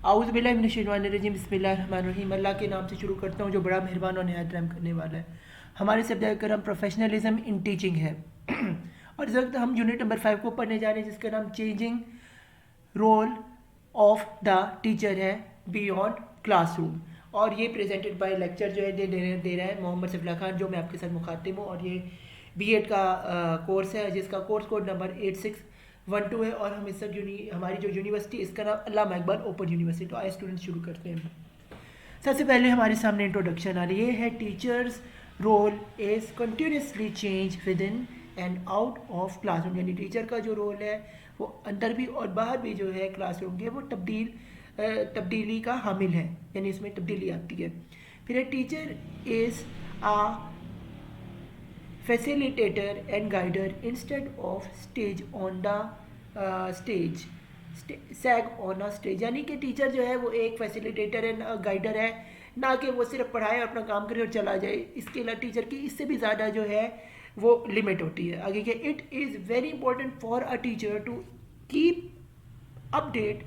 आउज़ बिल्लाहि मिनश शैतानिर रजीम बिस्मिल्लाहिर्रहमानिर्रहीम। अल्लाह के नाम से शुरू करता हूँ जो बड़ा मेहरबान और निहायत रहम करने वाला है। हमारे सब्जेक्ट करम प्रोफेशनलिज्म इन टीचिंग है और इस वक्त हम यूनिट नंबर 5 को पढ़ने जा रहे हैं जिसका नाम changing role of the teacher है बियॉन्ड क्लासरूम। और ये प्रेजेंटेड बाय लेक्चर जो है दे रहा है मोहम्मद सफला खान, जो मैं आपके साथ मुखातिब हूँ। और ये बीएड का कोर्स है जिसका कोर्स कोड नंबर 8612 है। और हम इस हमारी जो यूनिवर्सिटी इसका नाम अल्लामा इकबाल ओपन यूनिवर्सिटी। तो आए स्टूडेंट्स शुरू करते हैं। सबसे पहले हमारे सामने इंट्रोडक्शन आ रही है teachers role is continuously change within and out of classroom. यानी टीचर का जो रोल है वो अंदर भी और बाहर भी जो है क्लासरूम के वो तब्दीली का हामिल है, यानी इसमें तब्दीली आती है। फिर है teacher is a facilitator and guider instead of stage on the stage sag on a stage। यानी कि टीचर जो है वो एक फैसिलिटेटर है, गाइडर है, ना कि वो सिर्फ पढ़ाए और अपना काम करे और चला जाए। इसके अलावा टीचर की इससे भी ज़्यादा जो है वो लिमिट होती है। आगे के it is very important for a teacher to keep update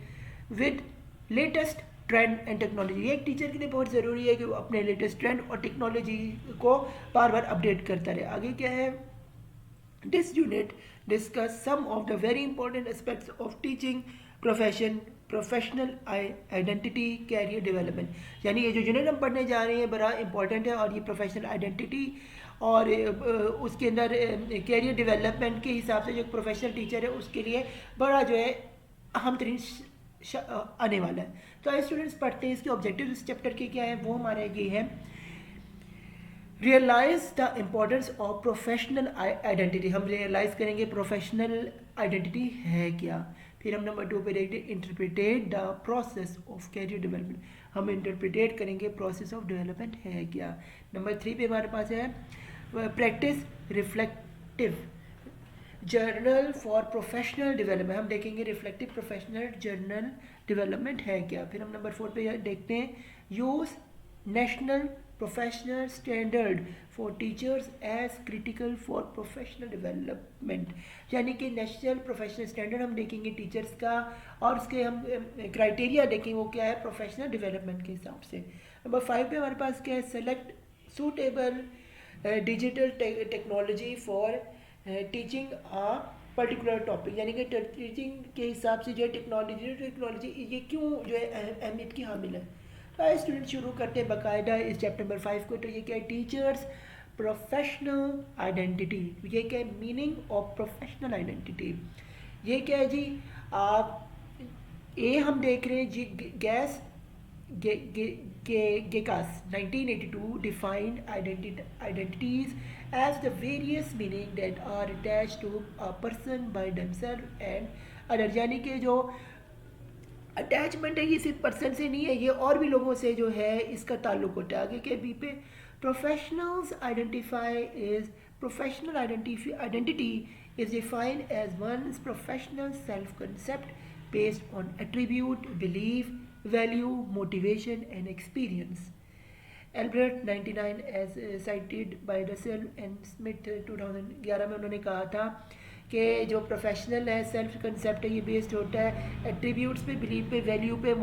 with latest trend and technology. एक टीचर के लिए बहुत ज़रूरी है कि वो अपने लेटेस्ट ट्रेंड और टेक्नोलॉजी को बार बार अपडेट करता रहे। आगे क्या है, this unit discuss some of the very important aspects of teaching professional identity career development. यानी ये जो यूनिट हम पढ़ने जा रहे हैं बड़ा इंपॉर्टेंट है और ये प्रोफेशनल आइडेंटिटी और उसके अंदर कैरियर डेवलपमेंट के हिसाब से जो प्रोफेशनल टीचर है उसके लिए बड़ा जो है अहम तरीन आने वाला है। तो आइए स्टूडेंट्स पढ़ते हैं इसके ऑब्जेक्टिव इस चैप्टर के क्या है। वो हमारे ये है realise the importance of professional identity. हम रियलाइज करेंगे प्रोफेशनल आइडेंटिटी है क्या। फिर हम नंबर 2 पे देखते हैं interpret the process of career development. हम इंटरप्रिटेट करेंगे प्रोसेस ऑफ डेवलपमेंट है क्या। नंबर 3 पे हमारे पास है practice reflective journal for professional development. हम देखेंगे रिफ्लेक्टिव प्रोफेशनल जर्नल डेवलपमेंट है क्या। फिर हम नंबर 4 पे देखते हैं use national professional standard for teachers as critical for professional development. यानी कि नेशनल प्रोफेशनल स्टैंडर्ड हम देखेंगे टीचर्स का और उसके हम क्राइटेरिया देखेंगे वो क्या है प्रोफेशनल डेवलपमेंट के हिसाब से। नंबर 5 पे हमारे पास क्या है select suitable digital technology for teaching a particular topic. यानी कि टीचिंग के हिसाब से जो है टेक्नोलॉजी ये क्यों जो है अहमियत की हामिल है। तो आइए स्टूडेंट शुरू करते हैं बाकायदा इस चैप्टर नंबर 5 को। तो ये क्या है टीचर्स प्रोफेशनल आइडेंटिटी। ये क्या है मीनिंग ऑफ प्रोफेशनल आइडेंटिटी। ये क्या है जी, आप ए हम देख रहे हैं जी gas Gekas 1982 defined identities as the various meaning that are attached to a person by themselves and others। यानी कि जो अटैचमेंट है ये सिर्फ पर्सन से नहीं है, ये और भी लोगों से जो है इसका ताल्लुक होता है। आगे के बी पे professionals professional identity is defined as once professional self concept based on attribute belief value motivation and experience. Albert 99 as cited by Russell and Smith 2011 में उन्होंने कहा था कि जो प्रोफेशनल है सेल्फ कंसेप्ट है ये बेस्ड होता है एट्रीब्यूट्स पे, बिलीफ पे, वैल्यू पे,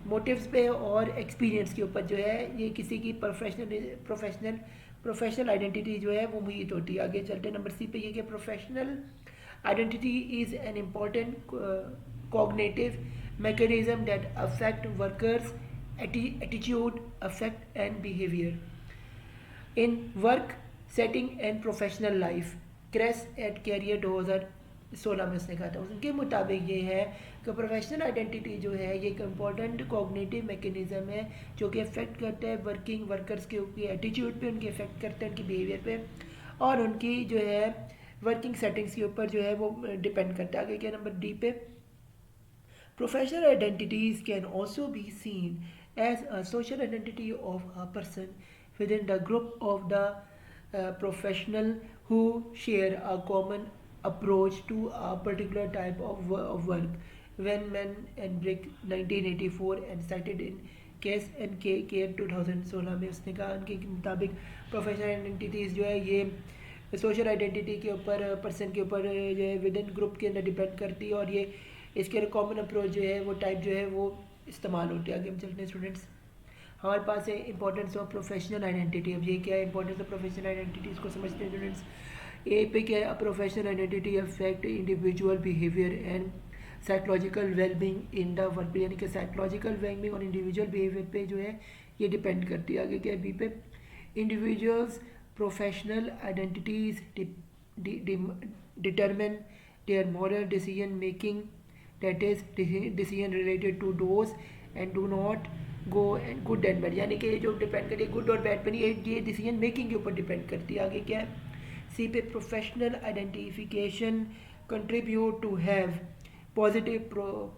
मोटिव्स पे और एक्सपीरियंस के ऊपर जो है ये किसी की प्रोफेशनल आइडेंटिटी जो है वो मुहित होती है। आगे चलते नंबर सी पे ये कि professional identity is an important cognitive mechanism that affect workers attitude affect and behavior in work setting and professional life। Kress et career 2016 में उसने कहा था, उनके मुताबिक ये है कि प्रोफेशनल आइडेंटिटी जो है ये एक इम्पॉर्टेंट कॉग्निटिव मैकेनिज्म है जो कि अफेक्ट करता है वर्किंग वर्कर्स के एटीट्यूड पे, उनके अफेक्ट करता है उनकी बिहेवियर पे और उनकी जो है वर्किंग सेटिंग्स के ऊपर जो है वो डिपेंड करता है। आगे क्या नंबर डी पे Professional identities can also be seen as a social identity of a person within the group of the professional who share a common approach to a particular type of work. When Men and Brick 1984 and cited in case and care 2016 में उसने कहा उनके मुताबिक professional identities जो है ये social identity के ऊपर पर्सन के ऊपर जो है विद इन ग्रुप के अंदर डिपेंड करती है और ये इसके कॉमन अप्रोच जो है वो टाइप जो है वो इस्तेमाल होते हैं। आगे हम चलते हैं स्टूडेंट्स, हमारे पास है इंपॉर्टेंस ऑफ प्रोफेशनल आइडेंटिटी। अब ये क्या है इंपॉर्टेंस ऑफ प्रोफेशनल आइडेंटिटी, इसको समझते हैं स्टूडेंट्स। ए पे क्या है, professional identity affect individual behaviour and psychological wellbeing in the work, यानी कि साइकोलॉजिकल वेलबींग और इंडिविजुअल बिहेवियर पे जो है ये डिपेंड करती है। आगे क्या है बी पे, individuals professional identities determine their moral decision making, that is decision related to those and do not go and good and bad, यानी कि जो डिपेंड करती है गुड और बैड पर, ये डिसीजन मेकिंग के ऊपर डिपेंड करती है। आगे क्या है सी पे, professional identification contribute to have positive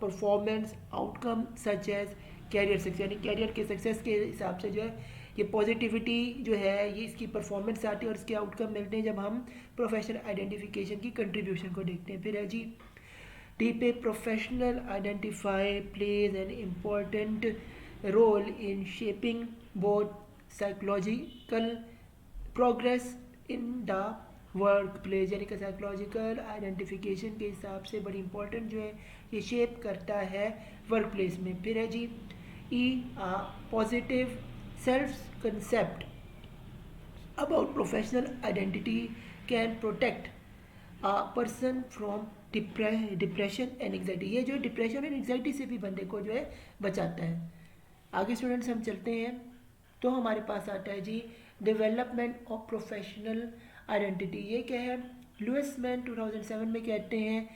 performance outcome such as career success, यानी कैरियर के सक्सेस के हिसाब से जो है ये पॉजिटिविटी जो है ये इसकी परफॉर्मेंस आती है और इसके आउटकम मिलते हैं जब हम प्रोफेशनल आइडेंटिफिकेशन की कंट्रीब्यूशन को देखते हैं। फिर है जी डी पे, professional identify plays an important role in shaping both psychological progress in the work place, यानी कि साइकोलॉजिकल आइडेंटिफिकेशन के हिसाब से बड़ी इंपॉर्टेंट जो है ये शेप करता है वर्क प्लेस में। फिर है जी ई, positive self concept about professional identity can protect a person from depression and anxiety, ये जो डिप्रेशन एंड एंग्जाइटी से भी बंदे को जो है बचाता है। आगे स्टूडेंट्स हम चलते हैं तो हमारे पास आता है जी डेवलपमेंट ऑफ प्रोफेशनल आइडेंटिटी। ये क्या है, लुइस मैन 2007 में कहते हैं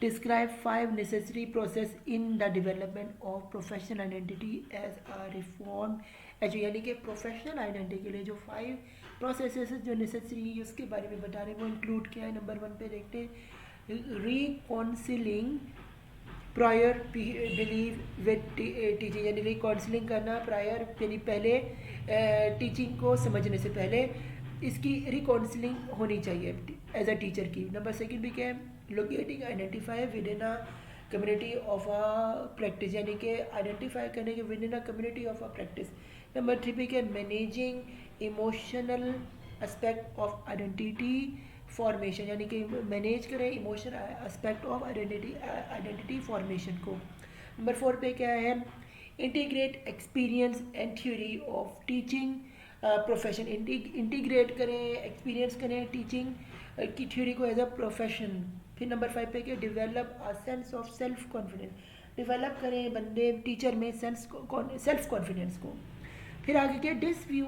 describe 5 necessary process in the development of professional identity as a reform as, यानी कि प्रोफेशनल आइडेंटिटी के लिए जो 5 प्रोसेसेस जो नेसेसरी उसके बारे में बता रहे हैं वो इंक्लूड क्या है। नंबर 1 पे देखते हैं रिकाउंसिलिंग प्रायर बिलीव विद टीचिंग, यानी रिकाउंसिलिंग करना प्रायर यानी पहले टीचिंग को समझने से पहले इसकी रिकाउंसिलिंग होनी चाहिए एज अ टीचर की। नंबर 2 भी क्या है, locating identify with in a community of a practice, यानी कि आइडेंटिफाई करने के with in a community of a practice. Number 3 पे क्या है, managing emotional aspect of identity formation, यानी कि मैनेज करें emotional aspect of identity formation को। नंबर 4 पे क्या है, integrate experience and theory of teaching profession, integrate करें एक्सपीरियंस करें टीचिंग की थ्योरी को एज अ प्रोफेशन। फिर नंबर 5 पे क्या, develop a sense of self confidence, develop करें बंदे टीचर में सेल्फ कॉन्फिडेंस को। फिर आगे क्या, this view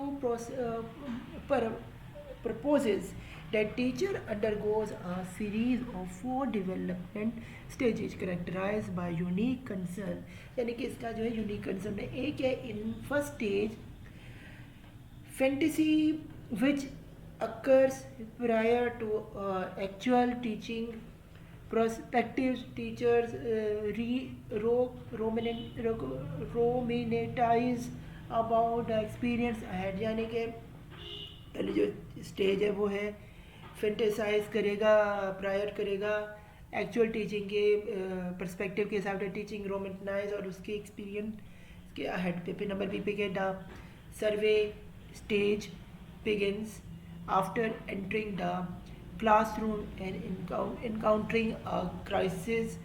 proposes that teacher undergoes a series of 4 development stages characterized by unique concern, यानी कि इसका जो है यूनिक कंसर्न है। एक है in first stage fantasy which occurs prior to actual teaching, prospective teachers romanticize about the experience ahead, यानी कि पहले जो स्टेज है वो है फेंटेसाइज करेगा प्रायर करेगा एक्चुअल टीचिंग के पर्सपेक्टिव के हिसाब से टीचिंग रोमेंटाइज और उसके एक्सपीरियंस के अहेड पे। फिर नंबर बी पे क्या, the survey stage begins after entering the classroom and encountering a crisis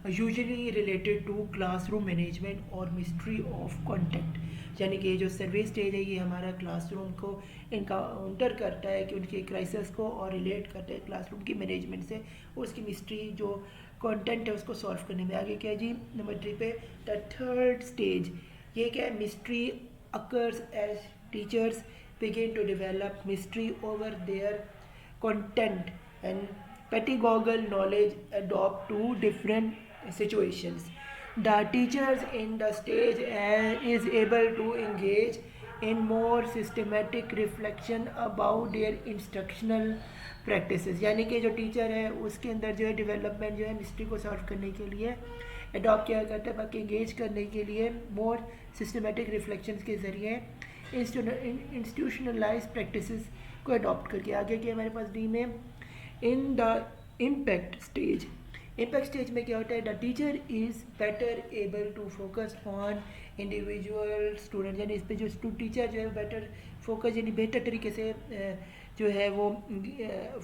usually related to classroom management और मिस्ट्री ऑफ कॉन्टेक्ट, यानी कि जो सर्वे स्टेज है ये हमारा क्लासरूम को इनकाउंटर करता है कि उनके क्राइसिस को और रिलेट करता है क्लासरूम की मैनेजमेंट से और उसकी मिस्ट्री जो कंटेंट है उसको सॉल्व करने में। आगे क्या है जी नंबर 3 पे, द थर्ड स्टेज ये क्या है, mystery occurs as teachers begin to develop mystery over their content and pedagogical knowledge adopt to different situations. The teachers in the stage is able to engage in more systematic reflection about their instructional practices, यानी कि जो teacher है उसके अंदर जो है development जो है मिस्ट्री को सॉल्व करने के लिए अडॉप्ट किया करता है, बाकी एंगेज करने के लिए मोर सिस्टमेटिक रिफ्लेक्शंस के ज़रिए इंस्टीट्यूशनलाइज प्रैक्टिसेस को अडॉप्ट करके। आगे के हमारे पास डी में in the impact stage, impact stage में क्या होता है, the teacher is better able to focus on individual student, यानी इस पर जो टीचर जो है बेटर फोकस यानी बेहतर तरीके से जो है वो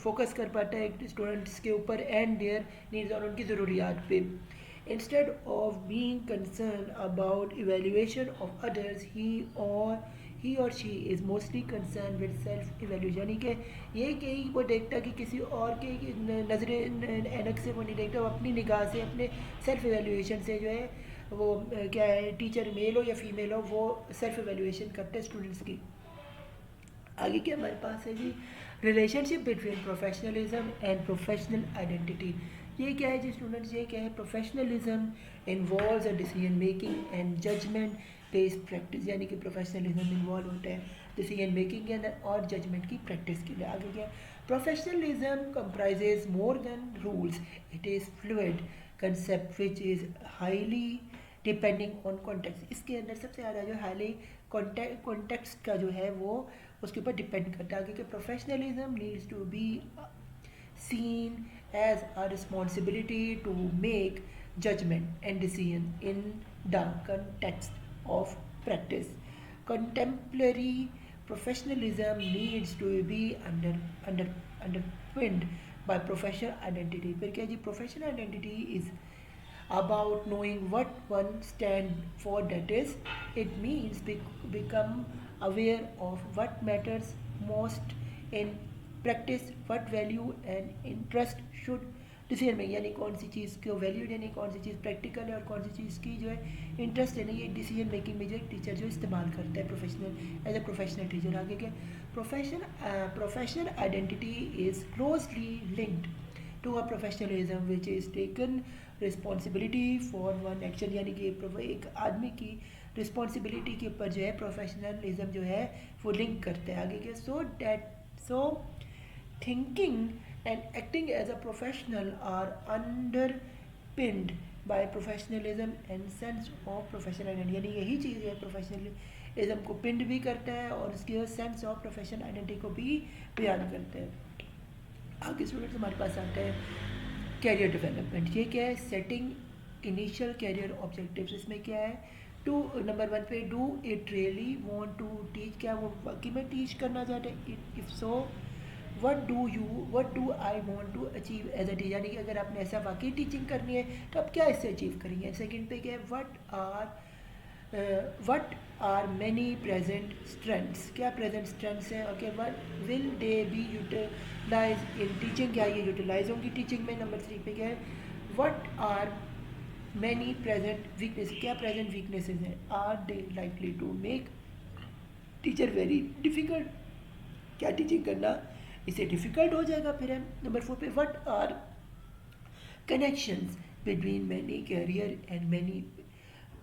फोकस कर पाता है स्टूडेंट्स के ऊपर एंड देयर नीड्स और उनकी ज़रूरियात पे। Instead of being concerned about evaluation of others, he or she is mostly concerned with self evaluation. यानी कि ये कि वो देखता कि किसी और के नज़र ऐनक से वो नहीं देखता, वो अपनी निगाह से अपने सेल्फ एवेल्यूएशन से जो है वो क्या है, टीचर मेल हो या फीमेल हो, वो सेल्फ एवेल्यूएशन करते हैं स्टूडेंट्स की। आगे क्या हमारे पास है जी, relationship between professionalism and professional identity. ये क्या है जी स्टूडेंट्स, ये क्या है, professionalism involves a decision making and judgement based practice. यानी कि प्रोफेशनलिज्म इन्वॉल्व होता है डिसीजन मेकिंग के अंदर और जजमेंट की प्रैक्टिस के लिए। आगे क्या, professionalism comprises more than rules, it is fluid concept which is highly depending on context. इसके अंदर सबसे ज़्यादा जो हाईली कॉन्टेक्स्ट का जो है वो उसके ऊपर डिपेंड करता है, क्योंकि professionalism needs to be seen as a responsibility to make judgment and decision in the context of practice. Contemporary professionalism needs to be underpinned by professional identity. फिर क्या जी, professional identity is about knowing what one stand for, that is it means become aware of what matters most in practice, what value and interest should decision में, यानी कौन सी चीज़ को value देनी, कौन सी चीज़ practical है और कौन सी चीज़ की जो है इंटरेस्ट देनी, ये डिसीजन मेकिंग में जो एक टीचर जो इस्तेमाल करता है professional as a professional teacher. आगे क्या, professional identity is closely linked to a professionalism which is taken responsibility for one action. यानी कि एक आदमी की रिस्पॉन्सिबिलिटी के ऊपर जो है प्रोफेशनलिज्म जो है वो लिंक करता है। आगे क्या, सो thinking and acting as a professional are underpinned by professionalism and sense of professional identity। यानी यही चीज़ है प्रोफेशनलिज्म को पिंड भी करता है और उसके सेंस ऑफ प्रोफेशनल आइडेंटिटी को भी बयान करता है। आगे स्टूडेंट्स हमारे पास आता है कैरियर डेवलपमेंट। ये क्या है, सेटिंग इनिशियल कैरियर ऑब्जेक्टिव्स। इसमें क्या है, टू नंबर 1 पे, do it really want to teach, क्या वो वाकई में टीच करना चाहते हैं, if so what do I want to achieve as a teacher. यानी कि अगर आपने ऐसा वाकई टीचिंग करनी है तो आप क्या इससे अचीव करेंगे। सेकेंड पे क्या है, what are many present strengths, क्या प्रेजेंट स्ट्रेंथ्स हैं, okay, what will they be utilise in teaching, क्या ये यूटिलाइज होंगी टीचिंग में। नंबर 3 पे क्या है, what are many present weakness, क्या प्रेजेंट वीकनेसेस हैं, are they likely to make teacher very difficult, क्या टीचिंग करना इससे डिफ़िकल्ट हो जाएगा। फिर है नंबर 4 पे, what are connections between many career and many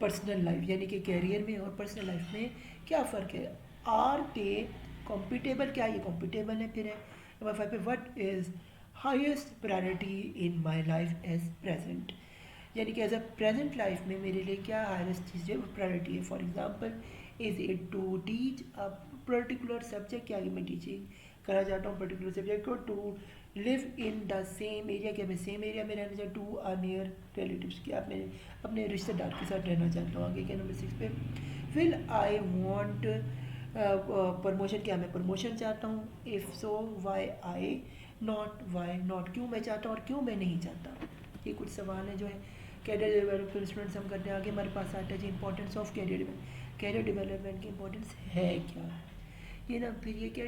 personal life. यानी कि कैरियर में और पर्सनल लाइफ में क्या फ़र्क है, आर दे कॉम्पिटेबल, क्या ये कॉम्पिटेबल है। फिर है नंबर 5 पे, what is highest priority in my life as present. यानी कि एज अ प्रेजेंट लाइफ में मेरे लिए क्या हाईएस्ट चीज़ है वो प्रायोरिटी है। For example, is it to teach a particular subject, क्या मैं टीचिंग करना चाहता हूँ पर्टिकुलर सब्जेक्ट को, to live in the same area, क्या मैं सेम एरिया में रहना चाहता हूँ, टू अ नियर रिलेटिव्स, क्या मैं अपने रिश्तेदार के साथ रहना चाहता हूँ। आगे क्या नंबर 6 पे, विल आई वॉन्ट प्रमोशन, क्या मैं प्रमोशन चाहता हूँ, if so why I not, why not, क्यों मैं चाहता हूँ और क्यों मैं नहीं चाहता। ये कुछ सवाल है जो है कैरियर डेवलपमेंट स्टूडेंट्स हम करते हैं। आगे हमारे पास आता है जी इंपॉर्टेंस ऑफ कैरियर डेवलपमेंट की इंपॉर्टेंस है क्या, ये ना। फिर ये क्या,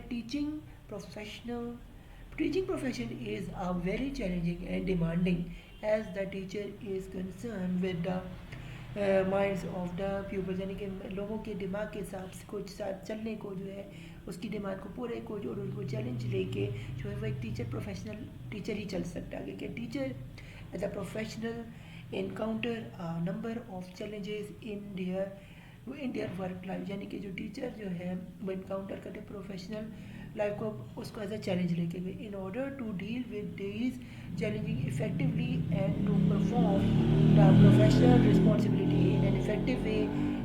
teaching profession is a very challenging and demanding as the teacher is concern with the minds of the peoples. यानी कि लोगों के दिमाग के हिसाब से कुछ साथ चलने को जो है उसकी डिमांड को पूरे को जो उनको चैलेंज लेके जो है वो एक प्रोफेशनल टीचर ही चल सकता है। आगे क्या, teacher as a professional encounter a number of challenges in their work life. यानी कि जो टीचर जो है वो इनकाउंटर करते प्रोफेशनल लाइफ को उसको एज अ चैलेंज लेके गए। In order to deal with these challenging effectively and to perform the professional responsibility in an effective way,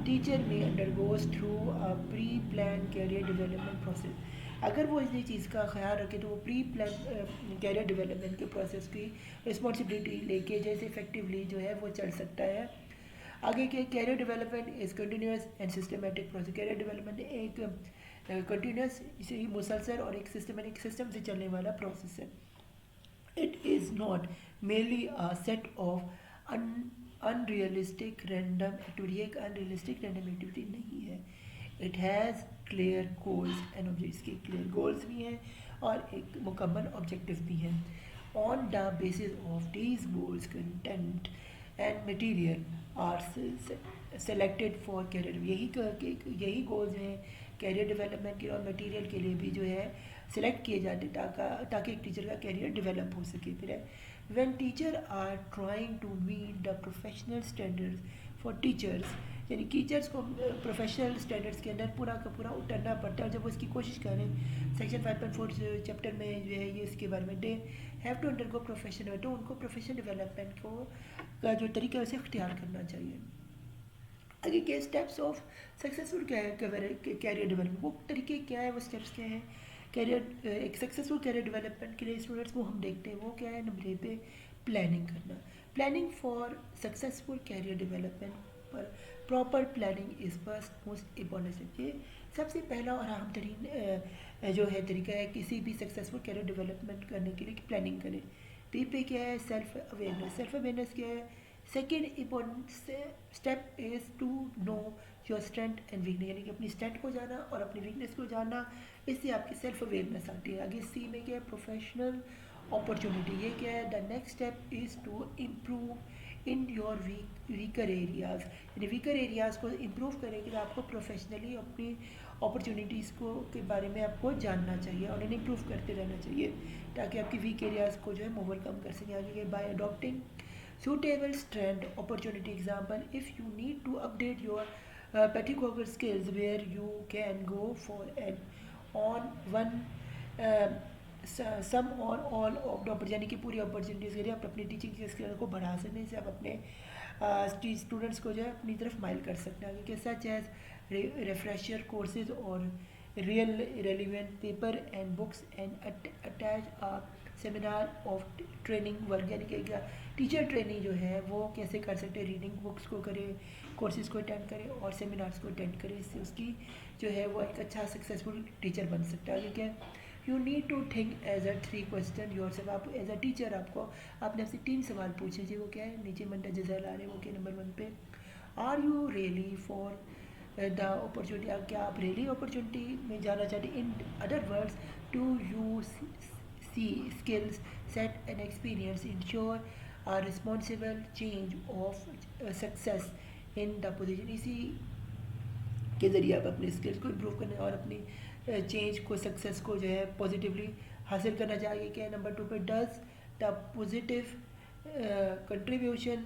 teacher में undergoes through a pre plan career development process. अगर वो इस चीज़ का ख्याल रखे तो वो प्री प्लान कैरियर डेवलपमेंट के प्रोसेस की रिस्पॉन्सिबिलिटी लेके जैसे इफेक्टिवली जो है वो चल सकता है। आगे के career development is continuous and systematic process. Career development एक कंटिन्यूस इसे मुसलसल और एक सिस्टमेटिक सिस्टम से चलने वाला प्रोसेस है। It is not merely a set of unrealistic random activity, एक अनरियलिस्टिक रैंडम एक्टिविटी नहीं है। It has clear goals and objects, के क्लियर गोल्स भी हैं और एक मुकम्मल ऑब्जेक्टिव भी हैं। On the basis of these goals content and material are selected for career, यही गोल्स हैं कैरियर डेवलपमेंट के, और मटेरियल के लिए भी जो है सिलेक्ट किए जाते ताकि एक टीचर का कैरियर डेवलप हो सके। फिर है when teacher are trying to meet the professional standards for teachers, यानी टीचर्स को प्रोफेशनल स्टैंडर्ड्स के अंदर पूरा का पूरा उतरना पड़ता है। जब वो इसकी कोशिश करें, सेक्शन 5.4 चैप्टर में जो है ये इसके बारे में, they have to undergo professional, तो उनको प्रोफेशनल डेवलपमेंट को का जो तरीका है उसे इख्तियार करना चाहिए। आगे के steps of successful career development, वो तरीके क्या है, वो स्टेप्स क्या हैं कैरियर, एक सक्सेसफुल कैरियर डेवलपमेंट के लिए स्टूडेंट्स को हम देखते हैं वो क्या है। नंबर 1 पे प्लानिंग करना, planning for successful career development पर proper planning is first most important step. ये सबसे पहला और अहम तरीन जो है तरीका है किसी भी सक्सेसफुल कैरियर डेवलपमेंट करने के लिए कि प्लानिंग करें। बी पे क्या है, सेल्फ अवेयरनेस, सेल्फ अवेयरनेस क्या है, second important step is to know your strength and weakness, यानी कि अपनी स्ट्रेंथ को जाना और अपनी वीकनेस को जानना, इससे आपकी सेल्फ अवेयरनेस आती है। आगे सी में क्या है, प्रोफेशनल अपॉर्चुनिटी, ये क्या है, the next step is to improve in your weaker areas, यानी वीकर एरियाज़ को इम्प्रूव करेंगे तो आपको प्रोफेशनली अपनी अपॉर्चुनिटीज़ को के बारे में आपको जानना चाहिए और इन्हें इम्प्रूव करते रहना चाहिए ताकि आपकी वीक एरियाज़ को जो है ओवरकम कर सकें। आगे bye adopting suitable strength opportunity, example if you need to update your pedagogical skills where you can go for an on one uh, some or all of the opportunity, यानी कि पूरी opportunities के लिए आप अपनी टीचिंग स्किल को बढ़ा सकते हैं, इससे आप अपने स्टूडेंट्स को जो है अपनी तरफ माइल कर सकते हैं। आगे सच एज रिफ्रेशर कोर्सेज और real relevant paper and books and attach a seminar of training work, यानी कि टीचर ट्रेनिंग जो है वो कैसे कर सकते हैं, रीडिंग बुक्स को करें, कोर्सेज़ को अटेंड करें और सेमिनार्स को अटेंड करें, इससे उसकी जो है वो एक अच्छा सक्सेसफुल टीचर बन सकता है। क्या you need to think as a 3 question yourself, आप एज अ टीचर आपने आपसे 3 सवाल पूछे जी, वो क्या है, नीचे मंडा जजल आ रहे हैं वो क्या, नंबर 1 पे are you really for the opportunity, क्या आप रियली अपॉर्चुनिटी में जाना चाहते, in other words to you see skills set and experience ensure a responsible change of success in the position, इसी के ज़रिए आप अपने स्किल्स को इम्प्रूव करने और अपनी चेंज को सक्सेस को जो है पॉजिटिवली हासिल करना चाहिए। क्या है नंबर 2 पे, does the positive contribution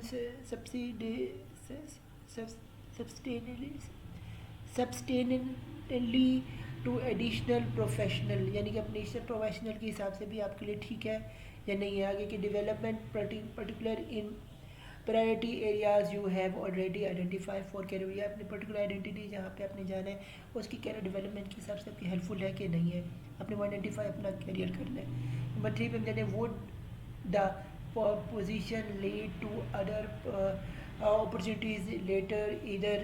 substantially to additional professional, यानी कि अपने एडिशनल प्रोफेशनल के हिसाब से भी आपके लिए ठीक है या नहीं है। आगे की development particular in priority areas you have already identify for career, या अपनी पर्टिकुलर आइडेंटिटी जहाँ पे आपने जाना है उसकी कैरियर डेवलपमेंट के हिसाब से आपकी हेल्पफुल है कि नहीं है, अपने को आइडेंटिफाई अपना कैरियर करना है। नंबर 3 पे हम जाने would the position lead to other opportunities later either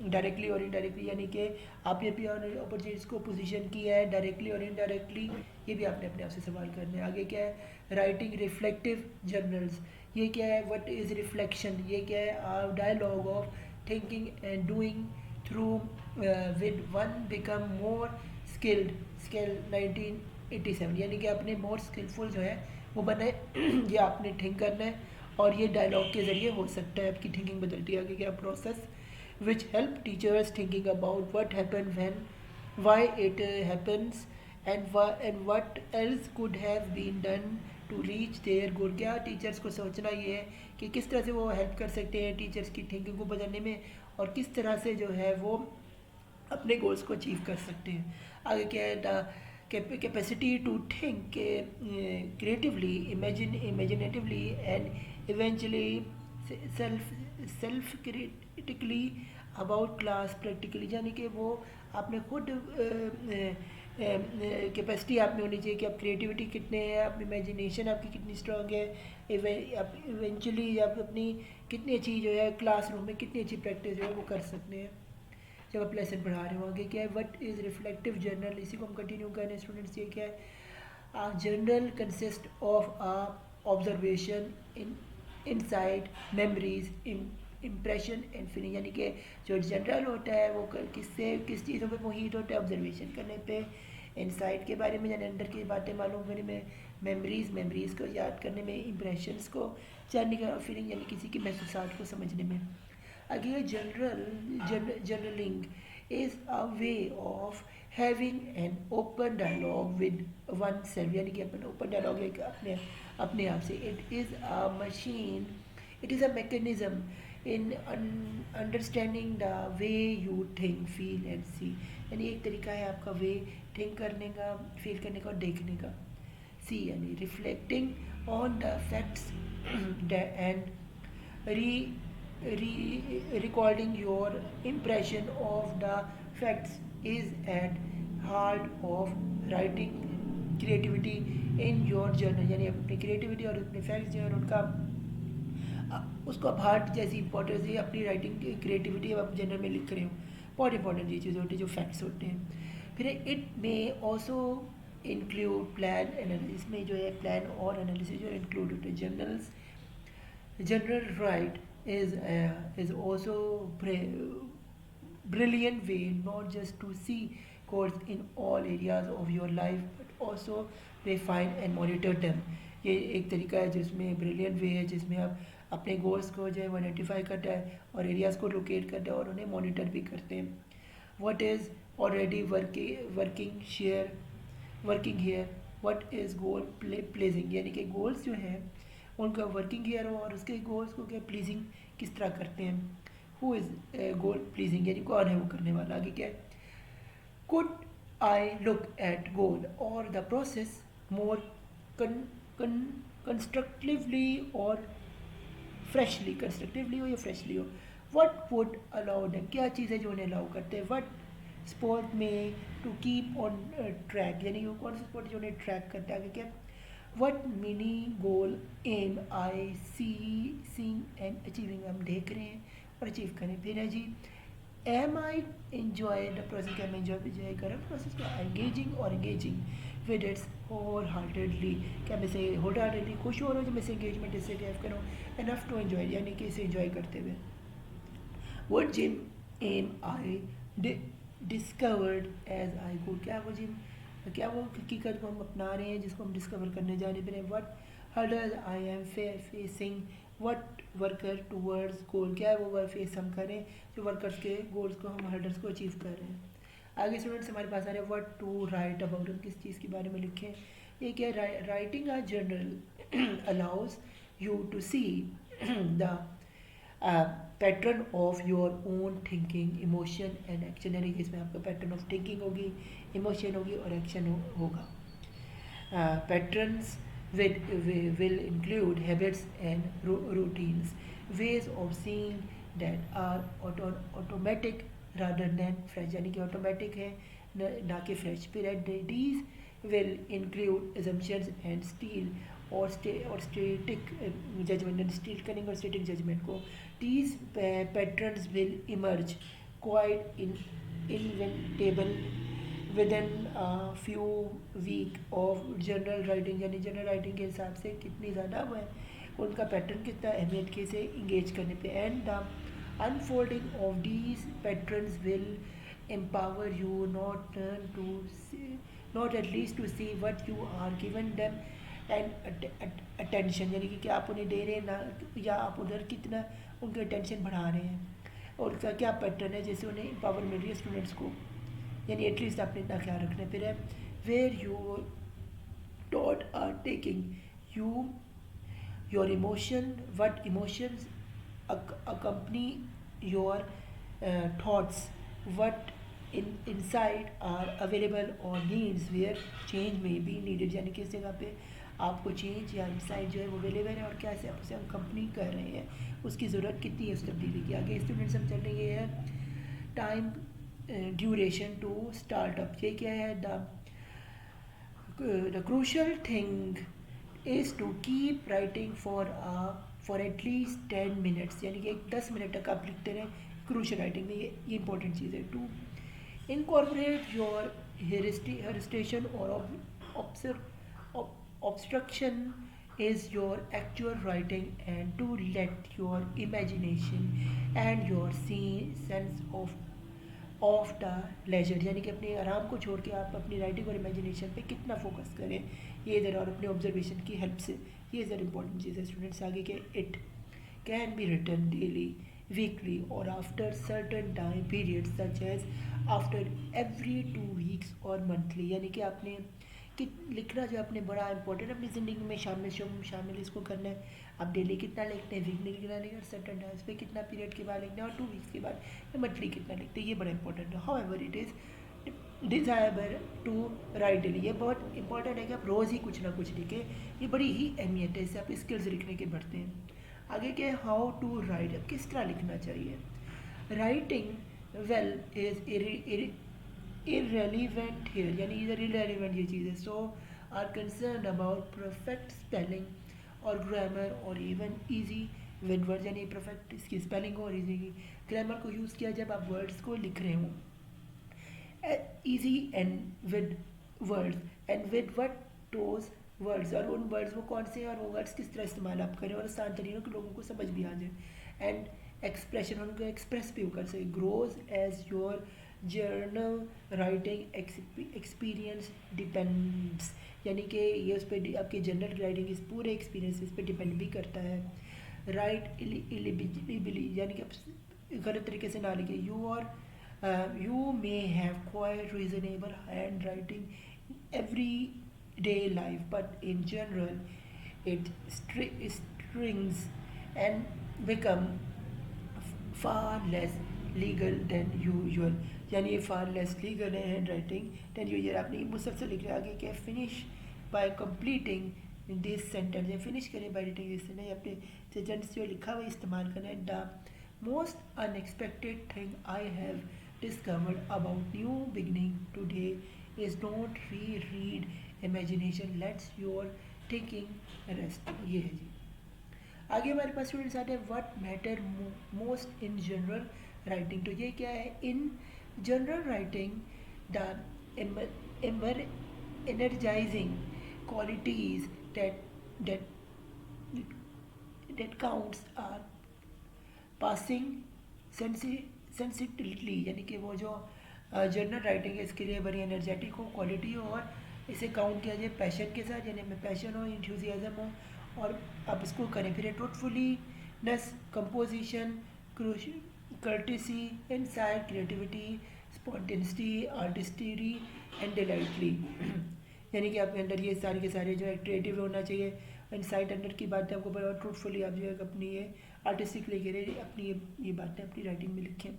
directly और इनडायरेक्टली, यानी कि आपने भी अपॉर्चुनिटीज़ को पोजीशन किया है डायरेक्टली और इनडायरेक्टली, ये भी आपने अपने आप से सवाल करना है। आगे क्या है, राइटिंग रिफ्लेक्टिव जर्नल्स, ये क्या है, व्हाट इज़ रिफ्लेक्शन, ये क्या है, dialogue of thinking and doing through with one become more skill 1987, यानी कि अपने मोर स्किलफुल जो है वो बने ये आपने थिंक करना है और ये डायलॉग के ज़रिए हो सकता है, आपकी थिंकिंग बदलती है। आगे क्या, process which help teachers thinking about what happen when, why it happens and what else could have been done to reach their goal, क्या टीचर्स को सोचना ये है कि किस तरह से वो हेल्प कर सकते हैं टीचर्स की थिंकिंग को बदलने में और किस तरह से जो है वो अपने गोल्स को अचीव कर सकते हैं। आगे क्या है, the capacity to think creatively, imaginatively and eventually self critically about class practically, यानी कि वो आपने खुद कैपेसिटी आप में होनी चाहिए कि आप क्रिएटिविटी कितने हैं, आप इमेजिनेशन आपकी कितनी स्ट्रांग है, आप इवेंचुअली आप अपनी कितनी अच्छी जो है क्लासरूम में कितनी अच्छी प्रैक्टिस जो है वो कर सकते हैं जब आप लेसन पढ़ा रहे हो। आगे क्या है, व्हाट इज़ रिफ्लेक्टिव जर्नल, इसी को हम कंटिन्यू करें स्टूडेंट्स। ये क्या है, journal consist of observation insight, memories, impression and feeling, यानी कि जो जनरल होता है वो किस चीज़ों पे मुहित होता है, ऑब्जर्वेशन करने पे, इंसाइट के बारे में यानी अंदर की बातें मालूम करने में, मेमोरीज़ को याद करने में, इम्प्रेशंस को जानने का, फीलिंग यानी किसी के महसूसात को समझने में. Again, journaling is a way of having an open dialogue with oneself, यानी कि अपन open dialogue एक अपने आप से. It is a mechanism in understanding the way you think, feel and see. यानी एक तरीका है आपका वे थिंक करने का, फील करने का और देखने का. सी यानी reflecting on the facts and recording your impression of the facts is at heart of writing creativity in your journal. यानी अपनी क्रिएटिविटी और अपने फैक्ट्स जो है उनका उसको आप हार्ट जैसी इंपॉर्टेंस है अपनी राइटिंग क्रिएटिविटी आप जर्नल में लिख रहे हो. बहुत इंपॉर्टेंट ये चीज़ें होती है जो फैक्ट्स होते हैं. फिर इट में ऑल्सो इंक्लूड प्लान एनालिसिस, में जो है प्लान और एनालिसिस जो इंक्लूड होते हैं. General write is also brilliant way not just to see goals in all areas of your life but also refine and monitor them. ये एक तरीका है जिसमें ब्रिलियंट वे है जिसमें आप अपने गोल्स को जो है वो आइडेंटिफाई करता है और एरियाज़ को लोकेट करता है और उन्हें मॉनिटर भी करते हैं. What is already working here, what is goal pledging, यानी कि गोल्स जो हैं उनका वर्किंग हेयर हो और उसके गोल्स को क्या प्लीजिंग किस तरह करते हैं. हु इज़ गोल प्लीजिंग, यानी कौन है वो करने वाला. आगे क्या है, कुड आई लुक एट गोल और द प्रोसेस मोर कंस्ट्रक्टिवली और फ्रेशली, कंस्ट्रक्टिवली हो या फ्रेशली हो. वट वुड अलाउ देम, क्या चीज़ है जो उन्हें अलाउ करते हैं. वट स्पोर्ट में टू कीप ऑन ट्रैक, यानी वो कौन सा स्पोर्ट जो उन्हें ट्रैक करता है. आगे क्या, what mini goal am I seeing and achieving, हम देख रहे हैं और अचीव करें. फिर है जी am I enjoy the process, क्या मैं इंजॉय कर रहा हूँ प्रोसेस को. Engaging with its wholeheartedly, क्या मैं से होल हार्टेडली खुश हो रहा हूँ जो मैं से एंगेजमेंट इससे गैप करूँ. एनफ टू एंजॉय, यानी कि इसे इंजॉय करते हुए. What gem am I discovered as I go, क्या वो जिम, क्या वो हकीकत को हम अपना रहे हैं जिसको हम डिस्कवर करने जा रहे हैं. What hurdles I am facing, what worker towards goal, क्या है वो फेस हम करें जो वर्कर्स के गोल्स को हम हर्डल्स को अचीव कर रहे हैं. आगे स्टूडेंट्स हमारे पास आ रहे हैं वट टू राइट अबाउट, किस चीज़ के बारे में लिखें. ये क्या है, writing a journal allows you to see the pattern of your own thinking, emotion and action, यानी कि इसमें आपका पैटर्न ऑफ थिंकिंग होगी, इमोशन होगी और एक्शन होगा. Patterns will include habits and routines, ways of seeing that are automatic rather than fresh, यानी कि ऑटोमेटिक है ना कि फ्रेश. फिर these will include assumptions and steal और static judgment, and steal करेंगे और static judgment को. These patterns will emerge quite inventable within a few week of journal writing, यानी जर्नल राइटिंग के हिसाब से कितनी ज़्यादा वो है उनका पैटर्न कितना अहमियत के से इंगेज करने पे. And the unfolding of these patterns will empower you not at least to see what you are given them and attention, यानी कि क्या आप उन्हें दे रहे हैं ना या आप उधर कितना उनकी अटेंशन बढ़ा रहे हैं और उसका क्या पैटर्न है जिससे उन्हें पावर मिल रही है स्टूडेंट्स को, यानी एटलीस्ट आपने इतना ख्याल रखना है. फिर है where you taught are taking you your emotion, what emotions accompany your thoughts, what inside are available और needs where change may be needed, यानी कि इस जगह पे आपको चेंज या इनसाइड जो है वो अवेलेबल है और क्या से आप उसे कंपनी कर रहे हैं, उसकी ज़रूरत कितनी है उस तब्दीली की. आगे स्टूडेंट्स हम चल रही है टाइम ड्यूरेशन टू स्टार्टअप. ये क्या है, the crucial thing is to keep writing for at least 10 minutes, यानी कि 10 मिनट तक आप लिखते रहें क्रूशल राइटिंग में. ये इंपॉर्टेंट चीज़ है. टू इनकॉर्पोरेट योर हेरिस्टेशन और obstruction is your actual writing and to let your imagination and your sense of the leisure, यानी कि अपने आराम को छोड़ के आप अपनी राइटिंग और इमेजिनेशन पे कितना फोकस करें, ये ज़रा और अपने ऑब्जर्वेशन की हेल्प से, ये ज़रा इंपॉर्टेंट चीज़ है स्टूडेंट्स। आगे के it can be written daily, weekly और after certain time period such as after every 2 weeks और मंथली, यानी कि आपने कि लिखना जो आपने बड़ा इंपॉर्टेंट अपनी ज़िंदगी में शामिल इसको करना है। आप डेली कितना लिखते हैं, वीकली कितना लिखते हैं, सर्टन टाइम्स पे कितना पीरियड के बाद लिखते हैं और 2 वीक्स के बाद या मंथली कितना लिखते हैं, ये बड़ा इंपॉर्टेंट है। However it is desirable to write daily, ये बहुत इंपॉर्टेंट है कि आप रोज़ ही कुछ ना कुछ लिखें, ये बड़ी ही अहमियत है, इससे आप स्किल्स लिखने के बढ़ते हैं। आगे क्या है, हाउ टू राइट, अब किस तरह लिखना चाहिए। Writing well is irrelevant here, यानी इधर irrelevant ये चीज़ है, so are concerned about perfect spelling और grammar और even easy with words, यानी perfect इसकी spelling को और easy की grammar को यूज़ किया जब आप words को लिख रहे हो, easy and with words and with what those words, और उन words वो कौन से हैं और वो words किस तरह इस्तेमाल आप करें और आसान तरीके के लोगों को समझ भी आ जाए, and expression उनको express भी कर सके, grows as your journal writing experience depends, यानी कि ये उस पर आपके जर्नल राइटिंग इस पूरे एक्सपीरियंस इस पर डिपेंड भी करता है। राइट इलिबिली, यानी कि आप गलत तरीके से ना लिखे, you may have quite reasonable hand writing every day life but in general it strings and become far less legal than usual, यानी ये फार लेस लीगल है हैंड राइटिंग देन यूजुअल। आपने मुसलसल लिख रहे आगे क्या, finish bye completing this sentence, या फिनिश करें बाय राइटिंग दिस सेंटेंस, अपने सेंटेंस जो लिखा हुआ इस्तेमाल करना है। The most unexpected thing I have discovered about new beginning today is not read imagination let's your thinking rest, ये है जी। आगे हमारे पास स्टूडेंट्स आते हैं what matter most in general writing, तो ये क्या है, in general writing the energizing qualities that counts are passing sensitivity, यानी कि वो जो जनरल राइटिंग है इसके लिए बड़ी एनर्जेटिक हो क्वालिटी हो और इसे काउंट किया जाए पैशन के साथ, यानी में पैशन हो, इंथ्यूजियाज्म हो और आप इसको करें। फिर truthfulness, composition, courtesy, insight, creativity, spontaneity, artistry and delightly, यानी कि आपके अंदर ये सारे के सारे जो है क्रिएटिव होना चाहिए, इनसाइट अंदर की बातें आपको पता, और ट्रूथफुली आप जो है अपनी ये आर्टिस्टिक लेके अपनी ये बातें अपनी राइटिंग में लिखें।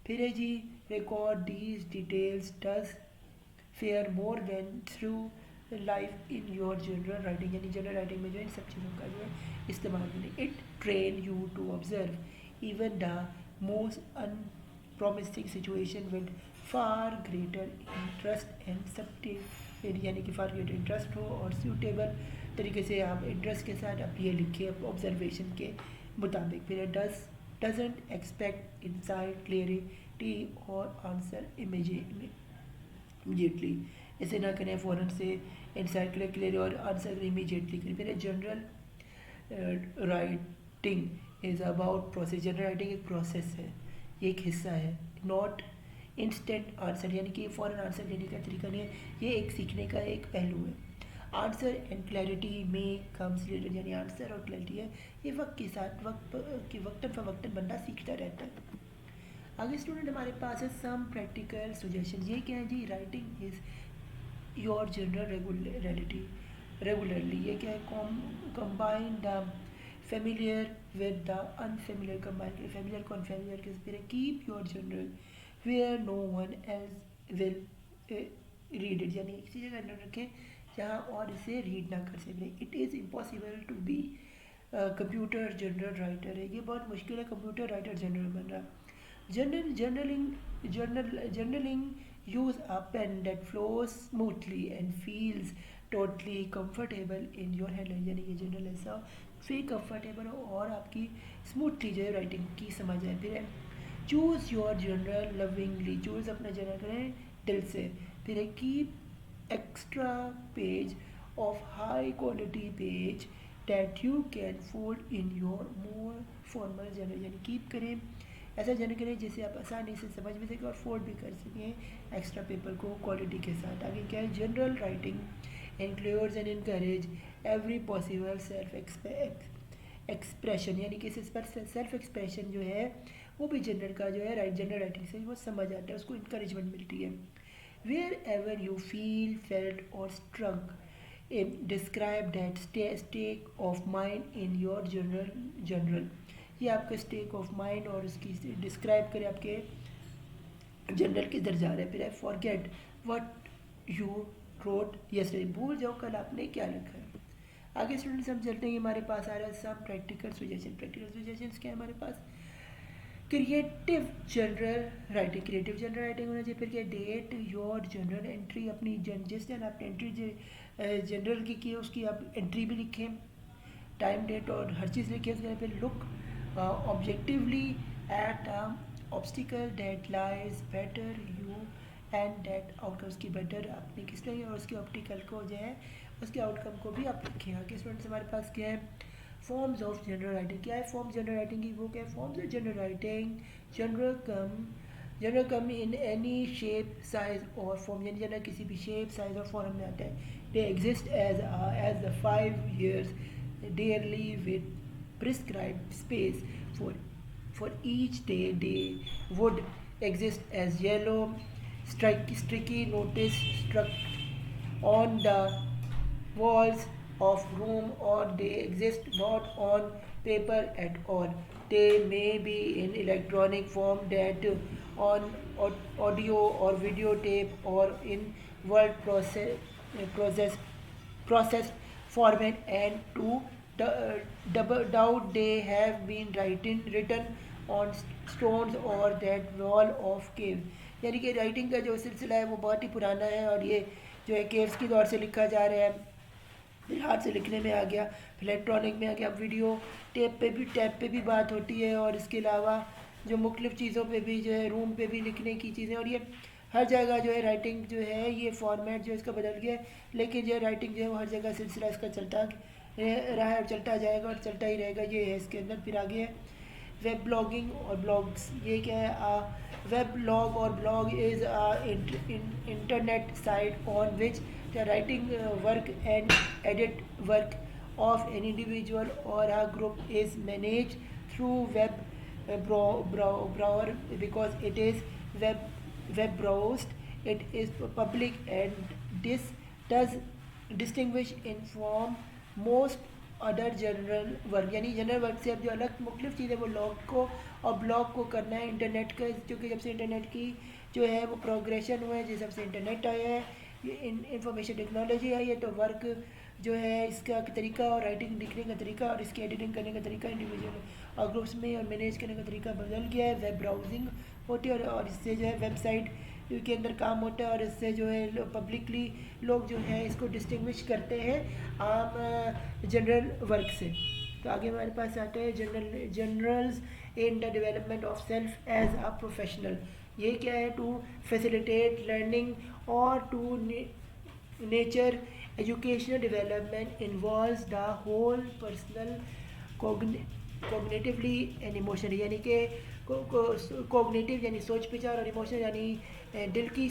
फिर है जी record these details does fare more than through life in your journal writing, यानी जनरल राइटिंग में जो इन सब चीज़ों का जो है इस्तेमाल करें। It train you to observe even the most unpromising situation with far greater interest and subtle, यानी कि फार ग्रेटर इंटरेस्ट हो और सूटेबल तरीके से आप इंटरेस्ट के साथ आप ये लिखिए ऑब्जर्वेशन के मुताबिक। फिर डजंट एक्सपेक्ट इनसाइट क्लियरिटी और आंसर इमीडिएटली, ऐसे ना करें फ़ौरन से इंसाइट क्लियर और आंसर इमीडिएटली करें। फिर general writing is about process, general writing एक प्रोसेस है, ये एक हिस्सा है, नॉट इंस्टेंट आंसर, यानी कि फ़ौरन आंसर देने का तरीका नहीं है, ये एक सीखने का एक पहलू है। आंसर एंड क्लैरिटी में कम्स लेटर, यानी आंसर और क्लैरिटी है ये वक्त के साथ वक्तन फ़वक्तन बंदा सीखता रहता है। आगे स्टूडेंट हमारे पास है सम प्रैक्टिकल सजेशन, ये क्या है जी, writing is your journal regularly, ये क्या है, combine the familiar with the unfamiliar, combine करें फेमिलियर को अनफेमिलियर के फिर keep your journal where no one else will read it, यानी किसी जगह रखें जहाँ और इसे रीड ना कर सके। It is impossible to be computer general writer, है ये बहुत मुश्किल है कंप्यूटर राइटर जनरल बनना। Journaling use a pen that flows smoothly and feels totally comfortable in your hand, यानी कि जर्नल ऐसा फील कंफर्टेबल हो और आपकी स्मूथली जो है राइटिंग की समझ आए। फिर choose your journal lovingly, choose अपना जर्नल करें दिल से। फिर keep extra page of high quality page that you can fold in your more formal journal, यानी कीप करें ऐसा जर्नल करें जिसे आप आसानी से समझ भी सकें और फोल्ड भी कर सकें एक्स्ट्रा पेपर को क्वालिटी के साथ। आगे क्या है, general writing includes and encourage every possible self expression, यानी कि इस पर सेल्फ एक्सप्रेशन जो है वो भी जनरल का जो है जनरल राइटिंग से वो समझ आता है, उसको इंकरेजमेंट मिलती है। Wherever you feel felt or struck describe that state of mind in your journal, ये आपका स्टेट ऑफ माइंड और उसकी डिस्क्राइब करे आपके जनरल किधर जा रहे हैं। फिर है forget what you wrote yesterday, भूल जाओ कल आपने क्या लिखा है। आगे स्टूडेंट्स हम चलते हैं, हमारे पास आ रहा है सब प्रैक्टिकल सजेशन। प्रैक्टिकल सजेशंस क्या है हमारे पास, creative journal writing, creative journal writing होना चाहिए। फिर क्या, डेट योर जनरल एंट्री, अपनी जिस दिन आपने एंट्री जनरल की है उसकी आप एंट्री भी लिखें, टाइम डेट और हर चीज़ लिखें। उसके फिर look objectively at obstacle that lies better you and that outcome, उसकी बेटर आपने किस लिए और उसके ऑप्टिकल को जो है उसके आउटकम को भी आप लिखें। आगे स्टूडेंट्स हमारे पास क्या है, फॉर्म्स ऑफ जनरल राइटिंग, क्या है फॉर्म जनरल राइटिंग की, वो क्या है forms of general writing, general come in any shape size और फॉर्म, यानी जनरल किसी भी शेप साइज और फॉर्म में आता है। They exist as the 5 years daily with prescribed space for each day. They would exist as yellow sticky notice stuck on the walls of room, or they exist not on paper at all. They may be in electronic form, that on audio or videotape, or in word processed format, and to doubt they have been written on stones or that wall of cave, यानी कि writing का जो सिलसिला है वो बहुत ही पुराना है और ये जो है केव्स की दौर से लिखा जा रहा है, फिर हाथ से लिखने में आ गया, फिर इलेक्ट्रॉनिक में आ गया, वीडियो टैप पे भी बात होती है, और इसके अलावा जो मुख्तलिफ़ चीज़ों पे भी जो है रूम पे भी लिखने की चीज़ें, और ये हर जगह जो है राइटिंग जो है ये फॉर्मेट जो इसका बदल गया है, लेकिन जो राइटिंग जो है वो हर जगह सिलसिला इसका चलता रहा है और चलता जाएगा और चलता ही रहेगा, ये है इसके अंदर। फिर आगे है वेब ब्लॉगिंग और ब्लॉग्स, ये क्या है, वेब ब्लॉग और blog is internet site on which the writing work and edit work of an individual or a group is managed through web browser, because it is web browsed, it is public, and this does distinguish in from most other general work, यानी general work से अब जो अलग मुख्तलिफ चीज़ें वो log को और ब्लॉग को करना है इंटरनेट का, क्योंकि जब से इंटरनेट की जो है वो प्रोग्रेशन हुआ है, जिस सबसे इंटरनेट आया है, इंफॉर्मेशन टेक्नोलॉजी आई है, तो वर्क जो है इसका तरीका और राइटिंग लिखने का तरीका और इसकी एडिटिंग करने का तरीका इंडिविजुअल और ग्रुप्स में और मैनेज करने का तरीका बदल गया है। वेब ब्राउजिंग होती है और इससे जो है वेबसाइट के अंदर काम होता है, और इससे जो है पब्लिकली लोग जो है इसको डिस्टिंग्विश करते हैं आम जनरल वर्क से। तो आगे हमारे पास आते हैं journals in the development of self as a professional, ये क्या है, टू फैसिलिटेट लर्निंग और to nature educational development involves the whole personal cognitively and emotionally, यानी कि कोग्निटिव यानी सोच विचार और इमोशन यानी दिल की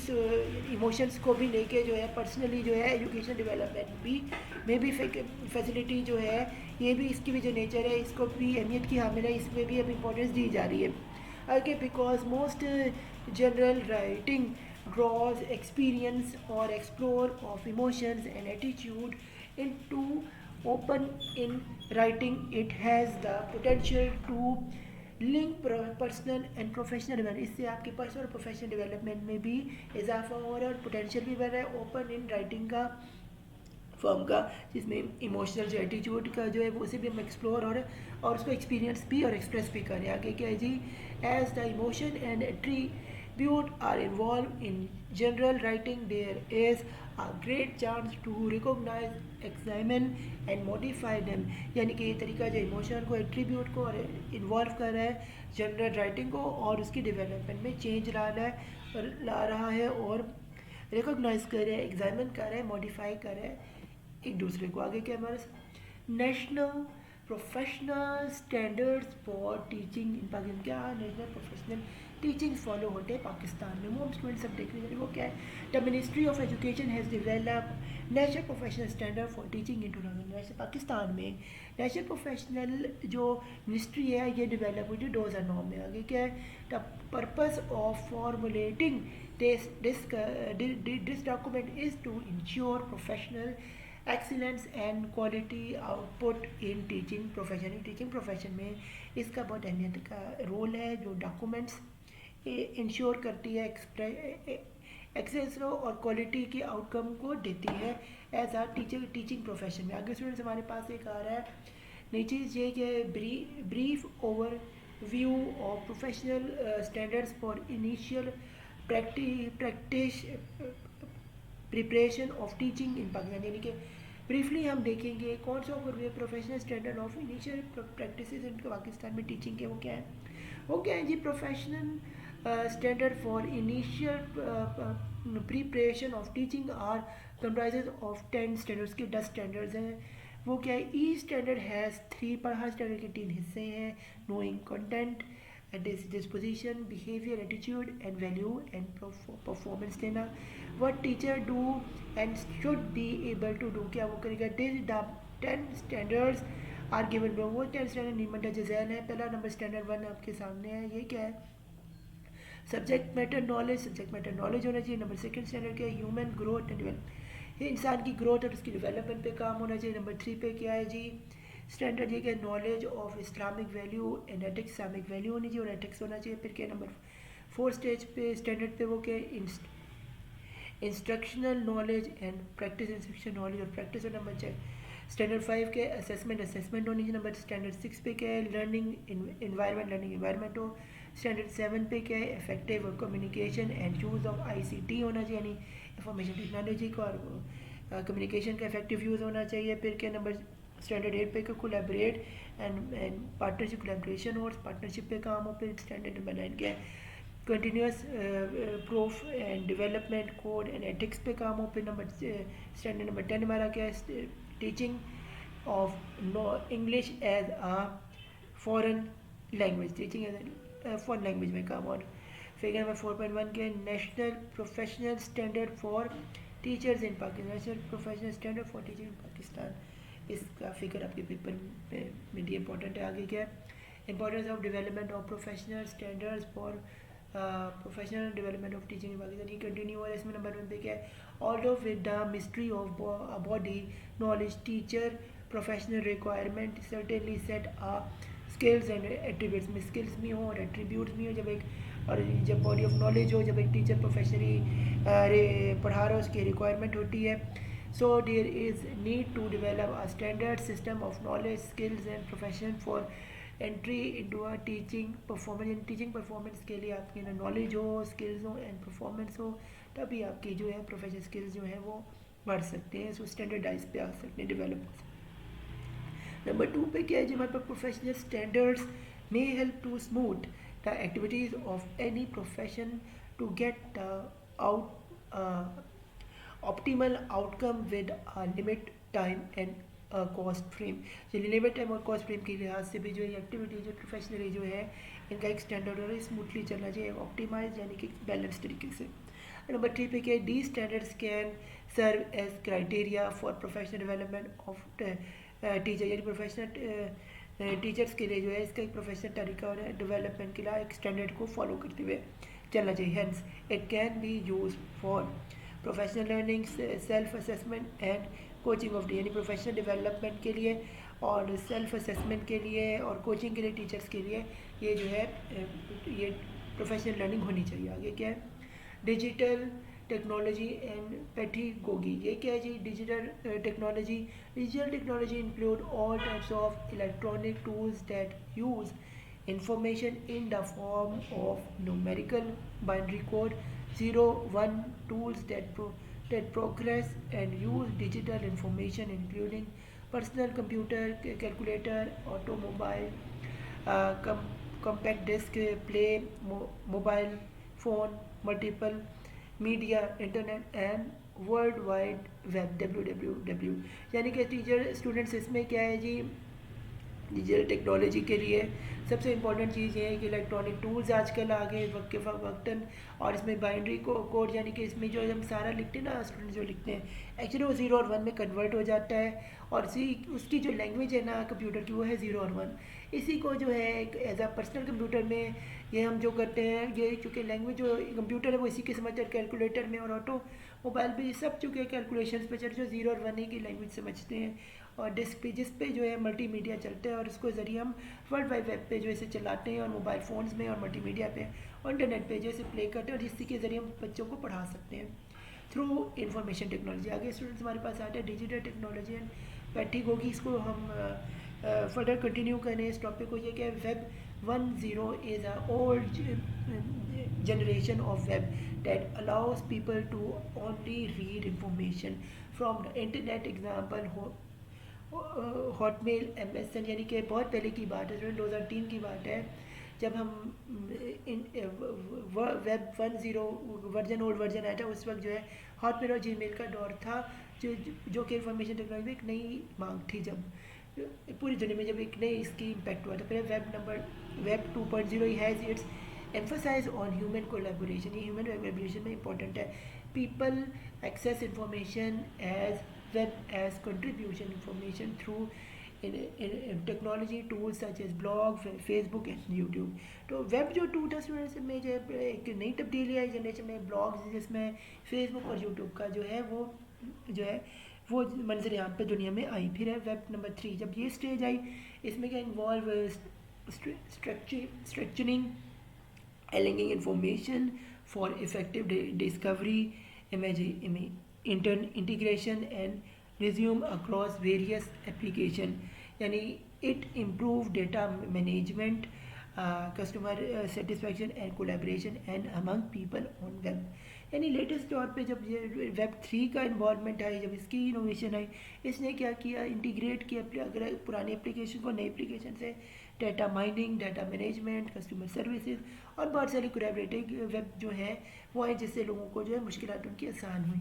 इमोशंस को भी लेके जो है पर्सनली जो है एजुकेशन डेवलपमेंट भी में भी फैसिलिटी जो है ये भी इसकी भी जो नेचर है इसको भी अहमियत की हामिल है, इसमें भी अब इम्पोर्टेंस दी जा रही है आगे, because most general writing draws experience or explore of emotions and attitude into open in writing. It has the potential to link personal and professional development, इससे आपके पर्सनल और प्रोफेशनल डेवलपमेंट में भी इजाफा हो रहा है और पोटेंशियल भी बढ़ रहा है ओपन इन राइटिंग का फॉर्म का, जिसमें इमोशनल जो एटीट्यूड का जो है वो उसे भी हम एक्सप्लोर और उसको एक्सपीरियंस भी और एक्सप्रेस भी करें। आगे क्या है जी, as the emotion and attribute are involved in general writing, there is a great chance to recognize, examine and modify them, यानी कि ये तरीका जो इमोशन को एट्रीब्यूट को इन्वॉल्व कर रहा है जनरल राइटिंग को और उसकी डेवलपमेंट में चेंज ला रहा है और रिकॉग्नाइज कर रहा है, एग्जामिन कर रहा है, मॉडिफाई कर रहा है एक दूसरे को। आगे क्या हमारे national professional standards for teaching in Pakistan, क्या नेशनल प्रोफेशनल टीचिंग फॉलो होते हैं पाकिस्तान में, वो हम स्टूडेंट्स सब देख रहे हैं, वो क्या है। The ministry of education has develop national professional standard for teaching इन 2000। पाकिस्तान में नेशनल प्रोफेशनल जो मिनिस्ट्री है ये डेवलप हुई थी 2009 में। आगे क्या है, the purpose of formulating this document is to ensure professional excellence and quality output in teaching profession. Teaching profession में इसका बहुत अहमियत का रोल है, जो डॉक्यूमेंट्स इंश्योर करती है एक्सेस और क्वालिटी के आउटकम को देती है एज आ टीचिंग प्रोफेशन में। आगे स्टूडेंट्स हमारे पास एक आ रहा है नीचे ये कि brief overview of professional standards for initial practice preparation of teaching in Pakistan, यानी कि ब्रीफली हम देखेंगे कौन सा professional standard of initial practice in Pakistan में टीचिंग के, वो क्या है जी। Professional standard for initial preparation of teaching are comprises of 10 standards के 10 स्टैंडर्ड्स हैं। वो क्या है, ई स्टैंडर्ड हैज़ 3, पर हर स्टैंडर्ड के 3 हिस्से हैं। Knowing content, disposition, behavior, attitude and value and performance देना। what teacher do and should be able to do, क्या वो करेगा। the 10 standards are given below, वो 10 स्टैंडर्ड निम्न जैन है। पहला नंबर स्टैंडर्ड 1 आपके सामने है, ये क्या है, सब्जेक्ट मैटर नॉलेज होना चाहिए। नंबर सेकंड स्टैंडर्ड क्या है, ह्यूमन ग्रोथ एंड डेवलपमेंट, ये इंसान की ग्रोथ और उसकी डेवलपमेंट पे काम होना चाहिए। नंबर 3 पे क्या है जी, स्टैंडर्ड ये क्या, knowledge of Islamic value and ethics, Islamic value होनी चाहिए और एथिक्स होना चाहिए। फिर क्या नंबर 4 स्टेज पे स्टैंडर्ड पे वो क्या, instructional knowledge and practice, instruction knowledge और प्रैक्टिस होना चाहिए। स्टैंडर्ड 5 के असेसमेंट होनी चाहिए। नंबर स्टैंडर्ड 6 पे क्या है, लर्निंग इन्वायरमेंट हो। स्टैंडर्ड 7 पे क्या है, effective communication and use of ICT होना चाहिए, यानी इंफॉर्मेशन टेक्नोलॉजी का और कम्युनिकेशन का इफेक्टिव यूज़ होना चाहिए। फिर क्या नंबर स्टैंडर्ड 8 पे कोलैबोरेट एंड पार्टनरशिप कोलैबोरेशन और पार्टनरशिप पे काम हो। फिर स्टैंडर्ड नंबर 9 क्या है, continuous proof and development code and ethics पे काम हो। फिर नंबर स्टैंडर्ड नंबर 10 हमारा क्या है, teaching of English as a foreign language, teaching as a foreign language में काम। और फिगर नंबर 4.1 के national professional standard for teachers in Pakistan, national professional standard for teaching in Pakistan, इसका फिगर आपके पेपर में ये इंपॉर्टेंट है। आगे क्या है, importance of development of professional standards for professional development of teaching in Pakistan, ये कंटिन्यू हो रहा है। इसमें नंबर 1 पे क्या है, all of with the mystery of body knowledge teacher professional requirement certainly set a skills and attributes, में skills भी हो और एट्रीब्यूट्स भी हो। जब बॉडी ऑफ नॉलेज हो, जब एक टीचर प्रोफेशनली पढ़ा रहा हो, उसकी रिक्वायरमेंट होती है। So there is need to develop a standard system of knowledge, skills and profession for entry into a teaching performance। In teaching performance के लिए आपके ना नॉलेज हो, स्किल्स हो एंड परफॉर्मेंस हो, तभी आपकी जो है प्रोफेशनल स्किल्स जो है वो बढ़ सकते हैं, सो स्टैंडर्डाइज पे आ सकते हैं, डेवलप हो सकते हैं। नंबर 2 पे क्या है जी, हमारे पास professional standards may help to smooth the activities of any profession to get out optimal outcome with limit time and cost frame. Limit time और कॉस्ट फ्रेम के लिहाज से भी जो है एक्टिविटी जो प्रोफेशनली जो है इनका एक स्टैंडर्ड और स्मूथली चलना चाहिए, ऑप्टिमाइज यानी कि बैलेंस तरीके से। नंबर 3 पे क्या है, the standards can serve as criteria for professional development of teacher, यानी प्रोफेशनल टीचर्स के लिए जो है इसका एक प्रोफेशनल तरीका और डेवलपमेंट के लिए एक स्टैंडर्ड को फॉलो करते हुए चलना चाहिए। Hence it can B use for professional learning, self assessment and coaching of day, यानी प्रोफेशनल डेवलपमेंट के लिए और सेल्फ असेसमेंट के लिए और कोचिंग के लिए टेचर्स के लिए ये जो है ये प्रोफेशनल लर्निंग होनी चाहिए। आगे क्या है, डिजिटल टेक्नोलॉजी एंड पेडागोजी, ये क्या है जी, digital technology include all types of electronic tools that use information in the form of numerical binary code 0-1 tools that progress and use digital information including personal computer, calculator, automobile, compact disc play, mobile phone, multiple media, internet and world wide web WWW, यानी कि teacher students इसमें क्या है जी, digital technology के लिए सबसे important चीज़ ये है कि इलेक्ट्रॉनिक टूल्स आजकल आ गए वक्त के वक्तन, और इसमें बाइनरी कोड यानी कि इसमें जो हम सारा लिखते हैं ना, स्टूडेंट जो लिखते हैं एक्चुअली वो 0 और 1 में कन्वर्ट हो जाता है, और उसकी जो लैंग्वेज है ना कंप्यूटर की वो है 0 और 1। इसी को जो है एक एज अ पर्सनल कंप्यूटर में ये हम जो करते हैं, ये चूँकि लैंग्वेज जो कंप्यूटर है वो इसी के समझते हैं, कैलकुलेटर में और ऑटो मोबाइल पे सब चूँकि कैलकुलेशन पे चल जो 0 और 1 की लैंग्वेज समझते हैं, और डिस्क पे जिस पे जो है मल्टीमीडिया चलता है, और उसको ज़रिए हम वर्ल्ड वाइड वेब पे जो इसे चलाते हैं, और मोबाइल फ़ोन्स में और मल्टीमीडिया पे और इंटरनेट पे जो इसे प्ले करते हैं, और इसी के ज़रिए हम बच्चों को पढ़ा सकते हैं थ्रू इंफॉर्मेशन टेक्नोलॉजी। आगे स्टूडेंट्स हमारे पास आते हैं डिजिटल टेक्नोलॉजी एंड पैटिगोगी। इसको हम फर्दर कंटिन्यू करें इस टॉपिक को। ये क्या है, web 1.0 is a old generation of web that allows people to only read information from the internet, example Hotmail MSN, यानी कि बहुत पहले की बात है, 2003 की बात है, जब हम वेब 1.0 वर्जन ओल्ड वर्जन आया था, उस वक्त जो है हॉटमेल और जीमेल का दौर था, जो कि इंफॉर्मेशन टेक्नोलॉजी में एक नई मांग थी, जब पूरी दुनिया में जब एक नई इसकी इम्पैक्ट हुआ था। फिर web 2.0 has its emphasise on human collaboration, ये ह्यूमन कोलेबोरेशन में इंपॉर्टेंट है। People access information as well as contribution information through in technology tools such as blog, Facebook and YouTube। तो वेब जो 2000 में जो एक नई तब्दीली आई जनरेशन में, ब्लॉग्स जिसमें फेसबुक और यूट्यूब का जो है वो मंजर यहाँ पे दुनिया में आई। फिर है वेब नंबर 3, जब ये स्टेज आई, इसमें क्या involve structuring alleging information for effective discovery, integration and resume across various application, यानी it improve data management, customer satisfaction and collaboration and among people on web। यानी लेटेस्ट दौर पे जब ये वेब 3 का इन्वॉल्वमेंट आई, जब इसकी इनोवेशन आई, इसने क्या किया, इंटीग्रेट किया अगर पुरानी एप्लीकेशन को नई एप्लीकेशन से, data mining, data management, customer services और बहुत सारी कोलैबोरेटिव वेब जो है वो है, जिससे लोगों को जो है मुश्किलात उनकी आसान हुई।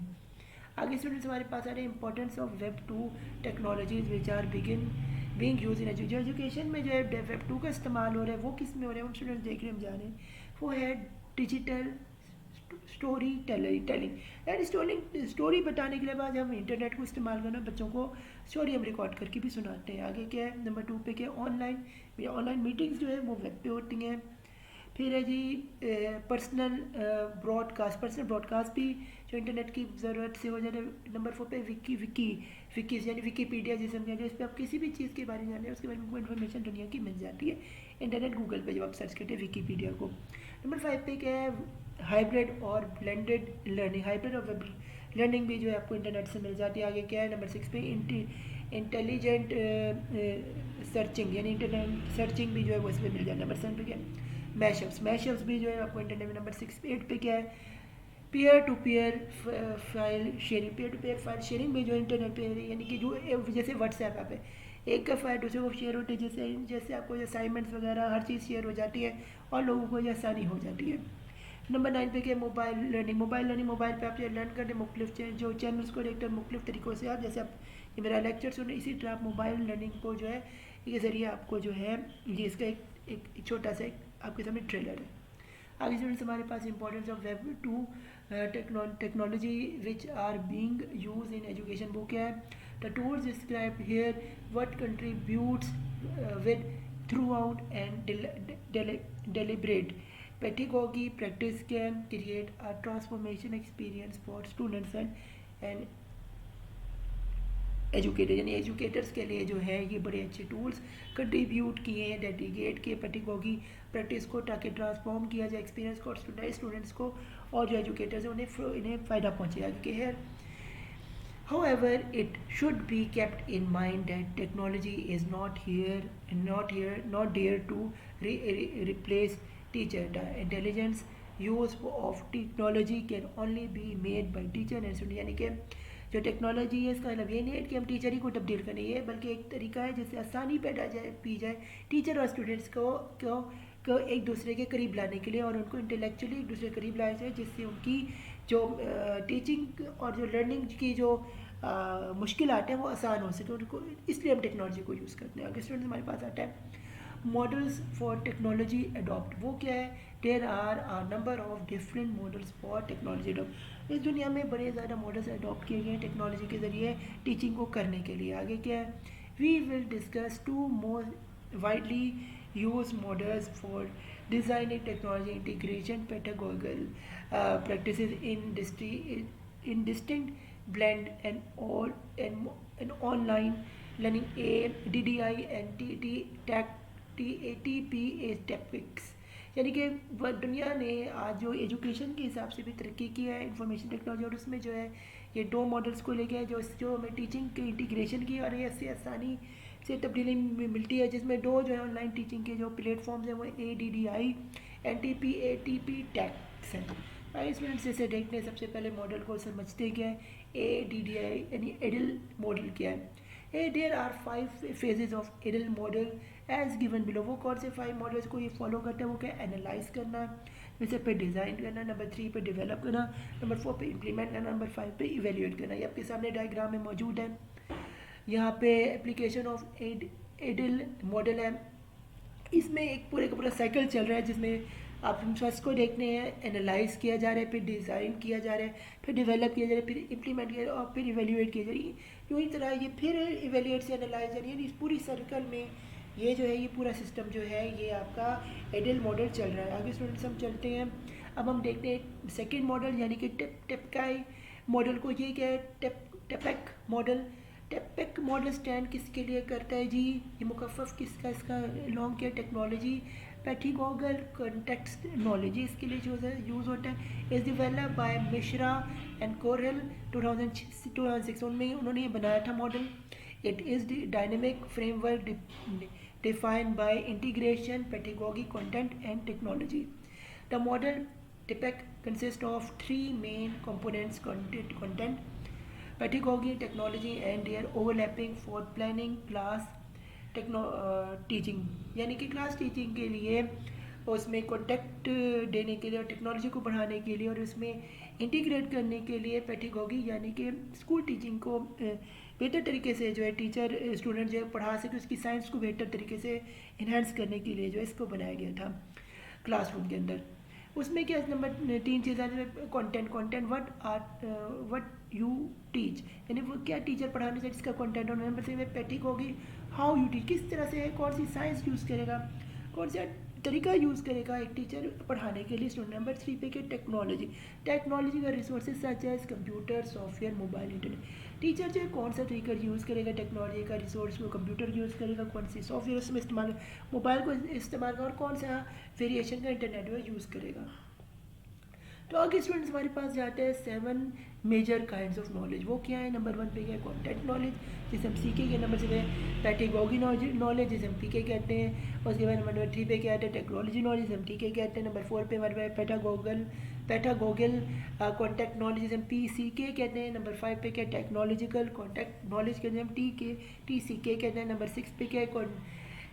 आगे स्टूडेंट्स हमारे पास आ रहे हैं importance of web 2 technologies which are being use in education में जो है वेब 2 का इस्तेमाल हो रहा है, वो किस में हो रहा है, हम स्टूडेंट्स देख रहे हैं, हम जा रहे हैं, वो है डिजिटल स्टोरी टेलिंग, यानी स्टोरी बताने के लिए बाद हम इंटरनेट को इस्तेमाल करना, बच्चों को स्टोरी हम रिकॉर्ड करके भी सुनाते हैं। आगे क्या है, नंबर 2 पे क्या है, ऑनलाइन मीटिंग्स जो है वो वेब पे होती हैं। फिर है जी पर्सनल ब्रॉडकास्ट भी जो इंटरनेट की ज़रूरत से हो जाता है। नंबर 4 पे विकीज़ यानी विकीपीडिया जिसे हम कहते हैं, इस पर आप किसी भी चीज़ के बारे में जाने हैं उसके बारे में इन्फॉर्मेशन दुनिया की मिल जाती है इंटरनेट, गूगल पे जब आप सर्च करते हैं विकीपीडिया को। नंबर 5 पे क्या है, हाइब्रिड और ब्लेंडेड लर्निंग, हाइब्रिड और वेब लर्निंग भी जो है आपको इंटरनेट से मिल जाती है। आगे क्या है, नंबर 6 पे इंटेलिजेंट सर्चिंग, यानी इंटरनेट सर्चिंग भी जो है वो इसमें मिल जाए। नंबर 7 पे क्या है, मैशअप्स भी जो है आपको इंटरनेट में। नंबर 8 पे क्या है, peer to peer file sharing भी जो इंटरनेट पे, यानी कि जो जैसे व्हाट्सएप ऐप है, एक का फाइल दूसरे को शेयर होती है, जैसे आपको असाइनमेंट्स वगैरह हर चीज़ शेयर हो जाती है और लोगों को ये आसानी हो जाती है। नंबर 9 पे क्या, मोबाइल लर्निंग मोबाइल पे आप लर्न करते हैं मुख्तलिफ जो चैनल्स को देखते हैं मुख्तलिफ तरीक़ों से, आप जैसे आप ये मेरा लेक्चर सुने, इसी तरह आप मोबाइल लर्निंग को जो है ये ज़रिए आपको जो है ये इसका एक छोटा सा आपके सामने ट्रेलर है। आगे स्टूडेंट्स हमारे पास importance of web 2 technology which are being use in education, वो क्या है, the tools describe here what contributes with throughout and deliberate pedagogy practice can create a transformation experience for students and educator, यानी educators के लिए जो है ये बड़े अच्छे टूल्स कंट्रीब्यूट किए हैं, डेडिकेट किए पेडागोगी प्रैक्टिस को, ताकि ट्रांसफॉर्म किया जाए एक्सपीरियंस को और स्टूडेंट्स को, और जो एजुकेटर्स हैं इन्हें फ़ायदा पहुँचेगा। क्योंकि है however it should be kept in mind that technology is not there to replace teacher. The intelligence use of technology can only be made by teacher and student, यानी कि जो टेक्नोलॉजी है इसका मतलब ये नहीं है कि हम टीचर ही को तब्दील करें, ये बल्कि एक तरीका है जिससे आसानी पैदा पी जाए टीचर और स्टूडेंट्स को को एक दूसरे के करीब लाने के लिए और उनको इंटेलेक्चुअली एक दूसरे के करीब लाया जाए, जिससे उनकी जो टीचिंग और जो लर्निंग की जो मुश्किल आते हैं वो आसान हो सके उनको, इसलिए हम टेक्नोलॉजी को यूज़ करते हैं। अगर स्टूडेंट्स हमारे पास आता है मॉडल्स फॉर टेक्नोलॉजी अडॉप्ट, वो क्या है, there are a number of different models for technology adopt. इस दुनिया में बड़े ज़्यादा मॉडल्स अडॉप्ट किए गए हैं टेक्नोलॉजी के ज़रिए टीचिंग को करने के लिए। आगे क्या है, we will discuss to more widely use models for designing technology integration pedagogical practices in distinct blend and all and online learning a DDI and TATP topics। यानी कि दुनिया ने आज जो एजुकेशन के हिसाब से भी तरक्की की है इंफॉर्मेशन टेक्नोलॉजी, और उसमें जो है ये दो मॉडल्स को लेके जो हमें टीचिंग के इंटीग्रेशन की और इससे आसानी से तब्दीली मिलती है, जिसमें दो जो है ऑनलाइन टीचिंग के जो प्लेटफॉर्म्स हैं वो ADDI NTP टैक्स हैं। आइए स्टूडेंट्स इसे देखते हैं। सबसे पहले मॉडल को समझते क्या है, ADDI यानी एडल मॉडल क्या है। देयर आर 5 phases ऑफ एडल मॉडल एज गिवन बिलो। वो कौन से 5 मॉडल्स को ये फॉलो करते हैं, वो क्या, एनालाइज करना, जैसे पे डिज़ाइन करना, नंबर 3 पे डेवलप करना, नंबर 4 पे इम्प्लीमेंट करना, नंबर 5 पे इवेल्यूएट करना। ये आपके सामने डायग्राम में मौजूद है। यहाँ पे एप्लीकेशन ऑफ एडल मॉडल है, इसमें एक पूरे का पूरा साइकिल चल रहा है जिसमें आप फर्स्ट को देखने हैं, एनालाइज किया जा रहा है, फिर डिज़ाइन किया जा रहा है, फिर डेवलप किया जा रहा है, फिर इम्प्लीमेंट किया जा रहा है और फिर इवेल्यूएट किया जा रही है। यूँ ही तरह ये फिर इवेल्यूएट से एनालाइज जा रही है। इस पूरी सर्कल में ये जो है ये पूरा सिस्टम जो है ये आपका एडल मॉडल चल रहा है। आगे स्टूडेंट्स हम चलते हैं, अब हम देखते हैं सेकेंड मॉडल यानी कि टेपकाई मॉडल को। ये क्या है, टेपेक मॉडल। टेपेक मॉडल स्टैंड किसके लिए करता है जी, ये मुकफ़फ़ किसका, इसका लॉन्ग क्या, टेक्नोलॉजी पैथीगोगल कॉन्टेक्स्ट नॉलेज, इसके लिए जो है यूज़ होता है। Is develop by Mishra and Koehler 2006 में उन्होंने ये बनाया था model. It is dynamic framework defined by integration pedagogy content and technology. The model TPACK consist of 3 main components, content pedagogy, technology and their overlapping for planning class teaching, यानी कि class teaching के लिए उसमें contact देने के लिए और technology को बढ़ाने के लिए और उसमें इंटीग्रेट करने के लिए पेडागोगी यानी कि स्कूल टीचिंग को बेहतर तरीके से जो है टीचर स्टूडेंट जो है पढ़ा सके, उसकी साइंस को बेहतर तरीके से इन्हांस करने के लिए जो है इसको बनाया गया था क्लासरूम के अंदर। उसमें क्या नंबर 3 चीज़ें, कंटेंट व्हाट यू टीच, यानी वो क्या टीचर पढ़ाने से इसका कंटेंट, और नंबर 3 में पेडागोगी हाउ यू टीच, किस तरह से कौन सी साइंस यूज़ करेगा, कौन सा तरीका यूज़ करेगा एक टीचर पढ़ाने के लिए स्टूडेंट। नंबर 3 पे क्या, टेक्नोलॉजी का resources such as computer, software, mobile, internet. Teacher जो है कौन सा तरीका यूज़ करेगा टेक्नोलॉजी का रिसोर्स को, कंप्यूटर यूज़ करेगा, कौन सी सॉफ्टवेयर उसमें इस्तेमाल, मोबाइल को इस्तेमाल और कौन सा वेरिएशन का इंटरनेट वो यूज़ करेगा। तो आगे स्टूडेंट्स हमारे पास जाते हैं 7 मेजर काइंड्स ऑफ नॉलेज। वो क्या है, नंबर 1 पे क्या है, कॉन्टेंट नॉलेज जिसे हम सीखेंगे, नंबर 2 पे पैडागोगी नॉलेज जिसे हम पीके कहते हैं, उसके बाद नंबर 3 पे क्या है, टेक्नोलॉजी नॉलेज जिसे हम टीके कहते हैं, नंबर 4 पे हमारे पास पैडागोगल कॉन्टेक्ट नॉलेज जिसे हम PCK कहते हैं, नंबर 5 पे क्या है, टेक्नोलॉजिकल कॉन्टेक्ट नॉलेज के हम TCK कहते हैं, नंबर 6 पे क्या है,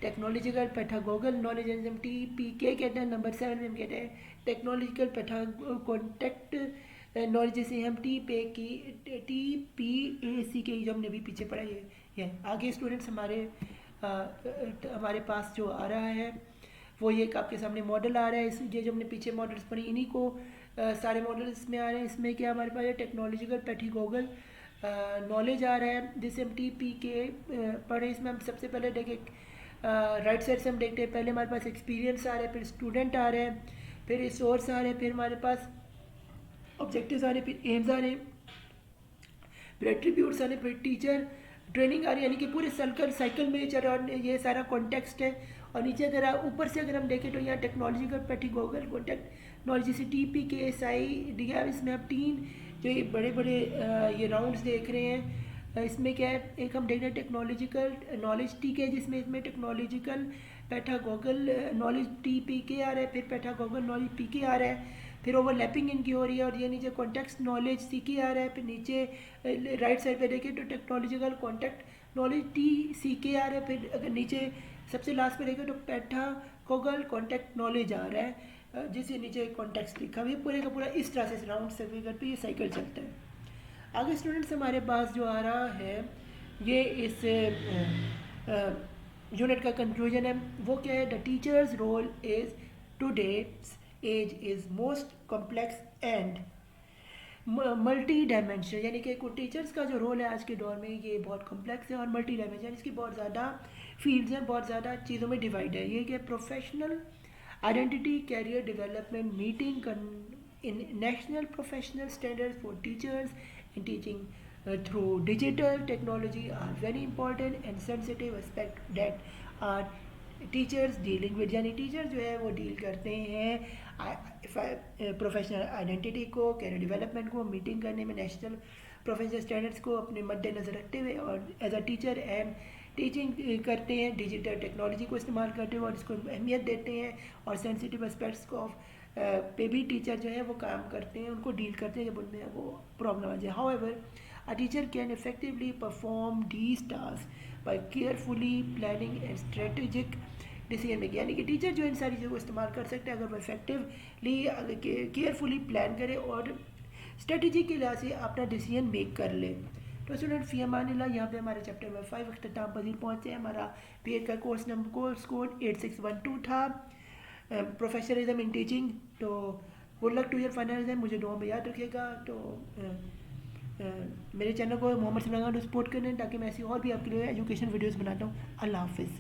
टेक्नोलॉजिकल पैथागोगल नॉलेज हम TPK कहते हैं, नंबर 7 में हम कहते हैं टेक्नोलॉजिकल कॉन्टेक्ट नॉलेज जिसे हम TPAC जो हमने अभी पीछे पढ़ा ये आगे स्टूडेंट्स हमारे पास जो आ रहा है वो ये आपके सामने मॉडल आ रहा है। ये जो हमने पीछे मॉडल्स पढ़े इन्हीं को सारे मॉडल्स में आ रहे हैं। इसमें क्या हमारे पास टेक्नोलॉजिकल पैथागोगल नॉलेज आ रहा है जिसे हम TPK पढ़े। इसमें हम सबसे पहले देखें राइट साइड से हम देखते हैं, पहले हमारे पास एक्सपीरियंस आ रहा है, फिर स्टूडेंट आ रहे हैं, फिर रिसोर्स आ रहे हैं, फिर हमारे पास ऑब्जेक्टिव्स आ रहे हैं, फिर एम्स आ रहे हैं, फिर एट्रीब्यूट्स आ रहे हैं, फिर टीचर ट्रेनिंग आ रही है, यानी कि पूरे साइकिल में चल रहा ये सारा कॉन्टेक्स्ट है। और नीचे अगर ऊपर से अगर हम देखें तो यहाँ टेक्नोलॉजिकल पैथागोगल कॉन्टेक्ट नॉलेज जैसे TPK SI दिया। इसमें आप 3 जो ये बड़े बड़े ये राउंड्स देख रहे हैं, इसमें क्या है, एक हम देख रहे हैं टेक्नोलॉजिकल नॉलेज TK जिसमें इसमें टेक्नोलॉजिकल पैथागोगल नॉलेज TPK आ रहा है, फिर पैथागोगल नॉलेज PK आ रहा है, फिर ओवरलैपिंग इनकी हो रही है। और ये नीचे कॉन्टेक्स्ट नॉलेज CK आ रहा है, फिर नीचे राइट साइड पे देखिए तो टेक्नोलॉजिकल कॉन्टेक्ट नॉलेज TCK आ रहा है, फिर अगर नीचे सबसे लास्ट पे देखें तो कोगल कॉन्टेक्ट नॉलेज आ रहा है जिसके नीचे कॉन्टेक्स्ट लिखा हुआ है, पूरे का पूरा इस तरह से राउंड सर्कल पे ये साइकिल चलता है। आगे स्टूडेंट्स हमारे पास जो आ रहा है ये इस यूनिट का कंक्लूजन है। वो क्या है? The teachers role is today's age is most complex and multi dimension, यानी कि टीचर्स का जो रोल है आज के दौर में ये बहुत कॉम्प्लेक्स है और मल्टी डायमेंशन, इसकी बहुत ज़्यादा फील्ड्स हैं, बहुत ज़्यादा चीज़ों में डिवाइड है। ये क्या? Professional identity career development meeting in national professional standards for teachers in teaching through digital technology are very important and sensitive aspect that are teachers dealing with, यानी टीचर जो है वो डील करते हैं प्रोफेशनल आइडेंटिटी को, career development को, meeting करने में नेशनल प्रोफेशनल स्टैंडर्ड्स को अपने मद्देनज़र रखते हुए और as a teacher and teaching करते हैं, डिजिटल टेक्नोलॉजी को इस्तेमाल करते हुए और इसको अहमियत देते हैं और सेंसिटिव एस्पेक्ट्स को पे भी टीचर जो है वो काम करते हैं, उनको डील करते हैं जब उनमें वो प्रॉब्लम आ जाए। However a teacher can effectively perform these tasks by carefully planning and strategic decision making, यानी कि टीचर जो इन सारी चीज़ों को इस्तेमाल कर सकते हैं अगर वो इफेक्टिवली केयरफुली प्लान करे और स्ट्रेटजी के लिहाज से अपना डिसीजन मेक कर ले। तो स्टूडेंट फी अमानिल्लाह, यहाँ पे हमारे चैप्टर नंबर 5 अख्ताम पजीर पहुँचे। हमारा पीएड का कोर्स कोड 8612 था, प्रोफेशनलिज्म इन टीचिंग। तो good luck to your final exam, मुझे दुआ में याद रखिएगा। तो मेरे चैनल को मोहम्मद सलाम सपोर्ट करें ताकि मैं ऐसी और भी आपके लिए एजुकेशन वीडियोस बनाता हूँ। अल्लाह हाफिज़।